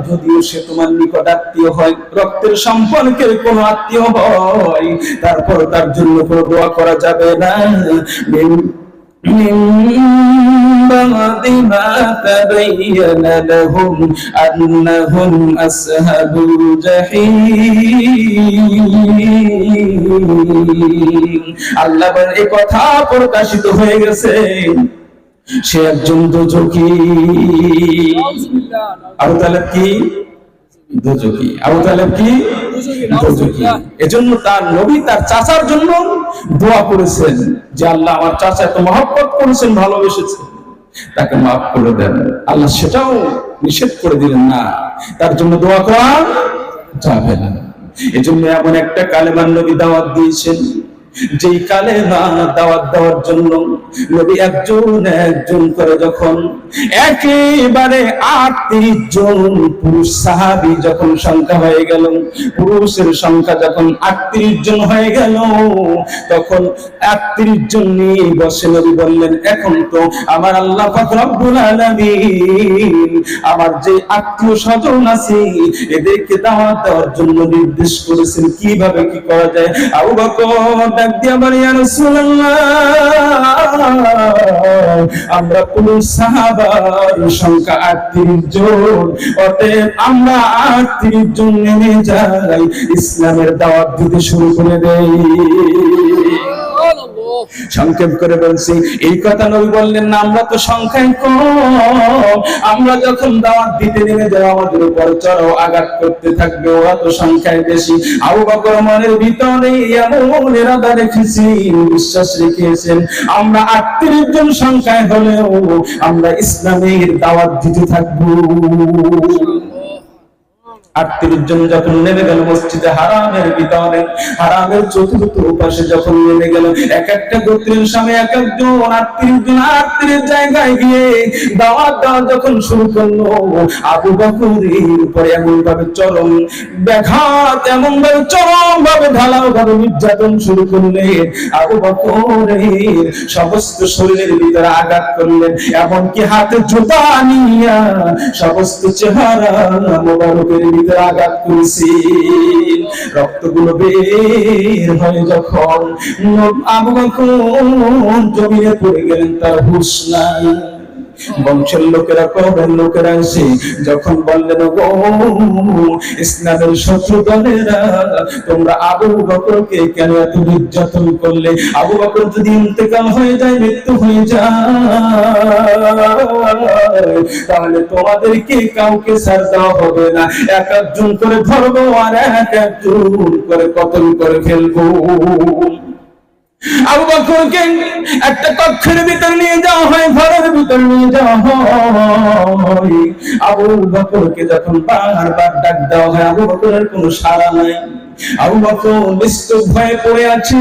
B: যদিও সে তোমার নিকট আত্মীয় হয়, রক্তের সম্পর্কের কোন আত্মীয় হয়, তারপর তার জন্য কোনো দোয়া করা যাবে না। بعد ما تبين لهم أنهم أصحاب الجحيم। আল্লাহ এই কথা প্রকাশিত হয়ে গেছে, সে একজন দোজখী। আবু তালেব কি? দোজখী। আবু তালেব কি? দোজখী। এজন্য তার নবী তার চাচার জন্য দোয়া করেছেন যে আল্লাহ আমার চাচা এত মহব্বত করেছেন, ভালোবেসেছেন, তাকে মাফ করে দেন। আল্লাহ সেটাও নিষেধ করে দিলেন না, তার জন্য দোয়া করা যাবে না। এজন্য এমন একটা কালেমার নবী দাওয়াত দিয়েছেন, যেই কালেমা দাওয়াত দেওয়ার জন্য নবী একজন করে যখন একেবারে 38 জন পুরুষ সাহাবী যখন সংখ্যা হয়ে গেল, পুরুষের সংখ্যা যখন 38 জন হয়ে গেল, তখন 38 জন নিয়ে বসে নবী বললেন, এখন তো আমার আল্লাহ পাক রব্বুল আলামিন আমার যে আত্মীয় স্বজন আছে এদেরকে দাওয়াত দেওয়ার জন্য নির্দেশ করেছেন, কিভাবে কি করা যায়। আবু বকর আমরা পুরুষ সাহাবার সংখ্যা 38 জন, অতএব আমরা 38 জন নেমে যাই, ইসলামের দাওয়াত দিতে শুরু করে দেই। সংক্ষেপ করে বলছি, এই কথা নবী বললেন না, আমরা তো সংখ্যায় কম, আমরা যখন দাওয়াত দিতে নেমে যাবো আমাদের উপর চড়াও আঘাত করতে থাকবে, ওরা তো সংখ্যায় বেশি। আবু বকর মনের ভিতরে এমন ইরাদা রেখেছি, বিশ্বাস রেখেছেন, আমরা 38 জন সংখ্যায় হলেও আমরা ইসলামের দাওয়াত দিতে থাকবো। 38 জন যখন নেমে গেল মসজিদে হারামের ভিতরে, হারামের চতুর্থ পাশে যখন নেমে গেল, এক একটা গোত্রের সামনে এক একজন 38 জন 38 জায়গায় গিয়ে দাওয়াত দেওয়া যখন শুরু করলো, আবু বকরের উপরে এমন ভাবে চরম ব্যাঘাত, এমন ভাবে চরম ভাবে ঢালাও ভাবে নির্যাতন শুরু করলেন, আবু বকরের সমস্ত শরীরের ভিতরে আঘাত করলেন, এমনকি হাতে জুতা নিয়ে সমস্ত চেহারা মোবারকের আঘাত করেছি। রক্তগুলো বের হয়ে যখন আবু বকর জমিনে পড়ে গেলেন, তার হুঁশ নাই। বংশের লোকেরা, কওমের লোকেরা এসে যখন বললেন, গো ইসলামের শত্রু দলেরা, তোমরা আবু বকরকে কেন এত নির্যাতন করলে? আবু বকর যদি ইন্তেকাল হয়ে যায়, মৃত্যু হয়ে যায়, তাহলে তোমাদেরকে কাউকে ছাড় দেওয়া হবে না, এক একজন করে ধরবো আর এক একজন করে কতল করে ফেলবো। আবু বকরকে একটা কক্ষের ভিতর নিয়ে যাওয়া হয়, ঘরের ভিতর নিয়ে যাওয়া হয়। আবু বকরকে যখন বারবার ডাক দেওয়া হয়, আবু বকরের কোনো সাড়া নাই। আবু বকর নিশ্চুপ হয়ে পড়ে আছে।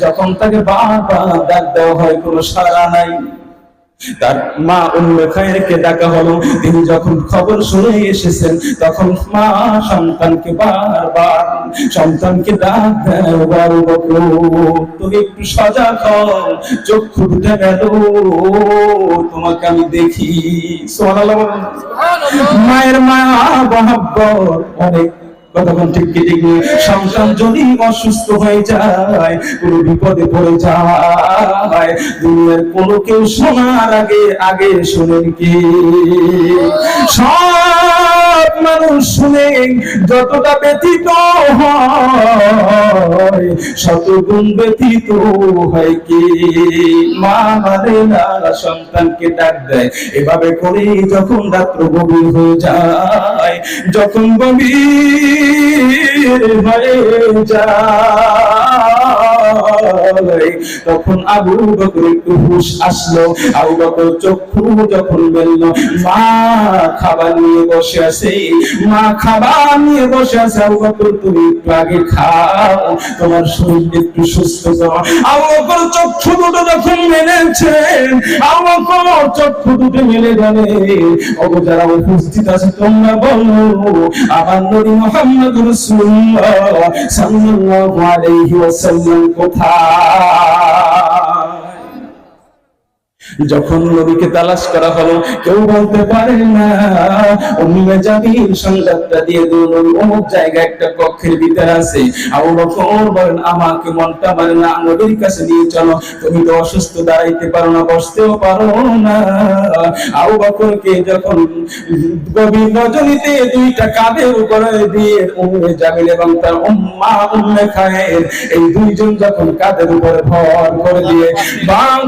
B: যখন তাকে বারবার ডাক দেওয়া হয়, কোনো সাড়া নাই। তার মা উম্মে খায়রকে ডাকা হলো। তিনি যখন খবর শুনে এসেছেন, তখন মা সন্তানকে ডাক দেয়, আবু বকর তুমি একটু সজাগ হও, চক্ষু দুটো গেল, তোমাকে আমি দেখি। সুবহানাল্লাহ। মায়ের মায়া মহব্বত অনেক। কতক্ষণ ঠিক সন্তান যদি অসুস্থ হয়ে যায়, কোনো বিপদে পড়ে যায়, দুনিয়ার কোনো কেউ শোনার আগে শোনেন কি? সব মানুষ শুনে যতটা ব্যথিত হয়, শতগুণ ব্যথিত হয় কি মা মানে না, সন্তানকে ডাক দেয়। এভাবে করে যখন রাত্র গভীর হয়ে যায়, যখন গভীর হয়ে যায়, তখন আবু বকর একটু হুঁশ আসলো। আবু বকর চক্ষু যখন মেলল, মা খাবার নিয়ে বসে আছে। আবু বকর তুমি একটু আগে খাও, তোমার শরীর একটু সুস্থ করো। আবু বকর চক্ষু দুটো যখন মেলেছেন, আবু বকর চক্ষু দুটো মেলে গেলে, যারা উপস্থিত আছে তোমরা বলো, আমার নবী মুহাম্মদ রাসূলুল্লাহ সাল্লাল্লাহু আলাইহি ওয়াসাল্লাম কোথায়? যখন নবীকে তালাশ করা হলো, কেউ বলতে পারে না। উম্মে জামিল সংবাদটা দিয়ে দিল, নবী অমুক জায়গায় একটা কক্ষের ভিতরে আছে। আবু বকর বলেন, আমাকে মনটা মানে না, নবীর কাছে নিয়ে চলো। তুমি তো অসুস্থ, দাঁড়াইতে পারো না, বসতেও পারো না। আবু বকরকে যখন গভীর রজনীতে দুইটা কাঁধের উপরে দিয়ে উম্মে জামিল এবং তার উম্মা উম্মে খায়ের, এই দুইজন যখন কাঁধের উপরে ভর করে দিয়ে বাম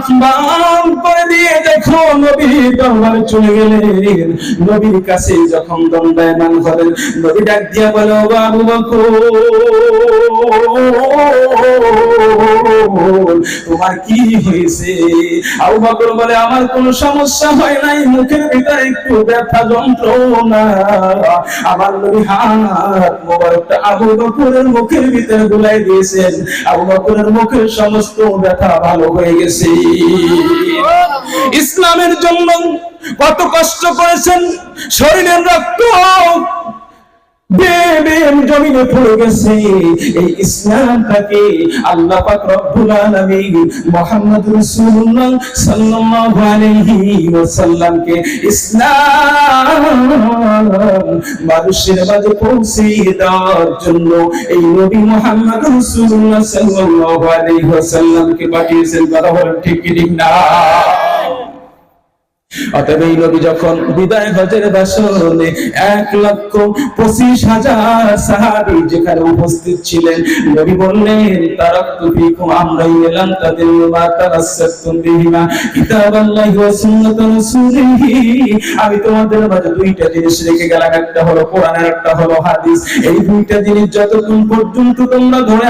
B: করে দিয়ে দেখো নবীর দরবারে চলে গেলেন। নবীর কাছে যখন দণ্ডায়মান হলেন, নবী ডাক দিয়া বলে, আবু বকর তোমার কি হয়েছে? আবু বকর বলে, আমার কোনো সমস্যা হয় নাই, মুখের ভিতরে একটু ব্যথা যন্ত্রণা। আমার নবী হাত মোবারকটা আবু বকরের মুখের ভিতরে বুলাই দিয়েছেন। আবু বকরের মুখের সমস্ত ব্যথা ভালো হয়ে গেছে। ইসলামের জন্য কত কষ্ট করেছেন, শরীরের রক্ত জমিনে পড়ে গেছে। এই ইসলামটাকে আল্লাহ পাক রব্বুল আলামিন মুহাম্মদ রাসূলুল্লাহ সাল্লাল্লাহু আলাইহি ওয়াসাল্লামকে ইসলাম মানুষের মাঝে পৌঁছে দেওয়ার জন্য এই নবী মুহাম্মদ রাসূলুল্লাহ সাল্লাল্লাহু আলাইহি ওয়াসাল্লামকে পাঠিয়েছেন। কথা বলেন ঠিক কি ঠিক না? অতএব এই নবী যখন বিদায় হজের বাসনে 1,25,000 সাহাবী যেখানে উপস্থিত ছিলেন, নবী বললেন, তারাকতু ফীকুম আমরাইন লান তাদিল্লু মা তামাসসাকতুম বিহিমা কিতাবাল্লাহি ওয়া সুন্নাত রাসূলিহি। আমি তোমাদের মাঝে দুইটা জিনিস রেখে গেলাম, একটা হলো কোরআন আর একটা হলো হাদিস। এই দুইটা জিনিস যতক্ষণ পর্যন্ত তোমরা ধরে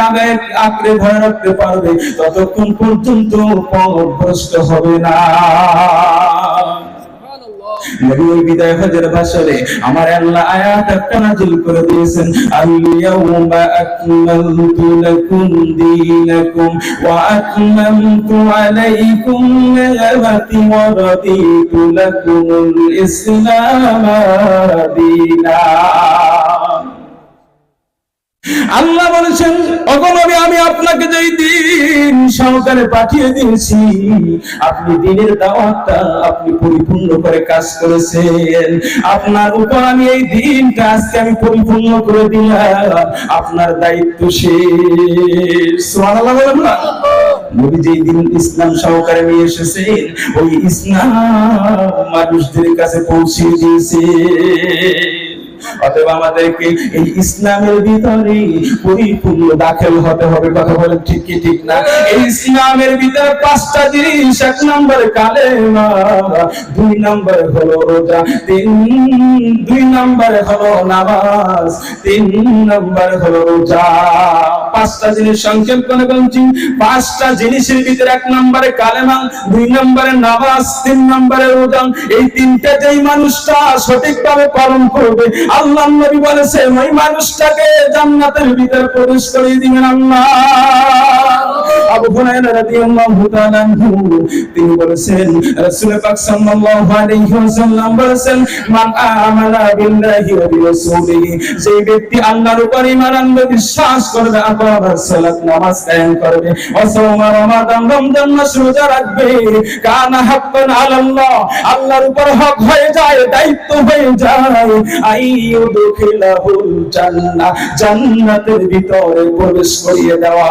B: আঁকড়ে ধরে রাখতে পারবে, ততক্ষণ পর্যন্ত পথভ্রষ্ট হবে না। নবী ওই বিদায় হজের ভাষণে আমার আল্লাহ আয়াত একটা নাযিল করে দিয়েছেন, আল-ইয়াউমা আকমালতু লাকুম দীনাকুম ওয়া আতমামতু আলাইকুম নি'মাতি ওয়া রাদিতু লাকুমুল ইসলাম দীনা। আল্লাহ বলেছেন, ওগো নবী, আমি আপনাকে যেই দিন সহকারে পাঠিয়ে দিয়েছি, আপনি দিনের দাওয়াতটা আপনি পরিপূর্ণ করে কাজ করেছেন। আপনার উপর আমি এই দিনটা আজকে আমি পরিপূর্ণ করে দিলাম, আপনার দায়িত্ব শেষ। সুবহানাল্লাহ বলেন না? নবী যেই দিন ইসলাম সহকারে নিয়ে এসেছেন, ওই ইসলাম মানুষদের কাছে পৌঁছে দিয়েছে। অতএব আমাদেরকে এই ইসলামের ভিতরে পরিপূর্ণ দাখিল হতে হবে। কথা বলেন ঠিক কি ঠিক না? এই ইসলামের ভিতরে 5টা জিনিস। 1 নম্বরে কালেমা, 2 নম্বরে হলো রোজা, 2 নম্বরে হলো নামাজ, 3 নম্বরে হলো রোজা। 5টা জিনিস সংক্ষেপ করে বলছি। 5টা জিনিসের ভিতরে 1 নম্বরে কালেমা, 2 নম্বরে নামাজ, 3 নম্বরে রোজা। এই 3টা যেই মানুষটা সঠিকভাবে পালন করবে, আল্লাহ নবী বলেছেন ওই মানুষটাকে জান্নাতের ভিতরে প্রবেশ করিয়ে দিবেন আল্লাহ। আবু হুরায়রা রাদিয়াল্লাহু তাআলা আনহু তিনি বলেছেন, রাসূল পাক সাল্লাল্লাহু আলাইহি ওয়াসাল্লাম বলেছেন, মান আমানা বিল্লাহি ওয়া বিরাসূলিহি, যে ব্যক্তি আল্লাহর উপর ঈমান আনবে, বিশ্বাস করবে, আকামাস সালাত, নামাজ কায়েম করবে, ওয়া সাওমা রমাদান, রমজান মাস রোজা রাখবে, কানা হাক্কান আলাল্লাহ, আল্লাহর উপর হক হয়ে যায়, দায়িত্ব হয়ে যায়, আইয়ুদখিলাহুল জান্নাহ, জান্নাতের ভিতরে প্রবেশ করিয়ে দেওয়া।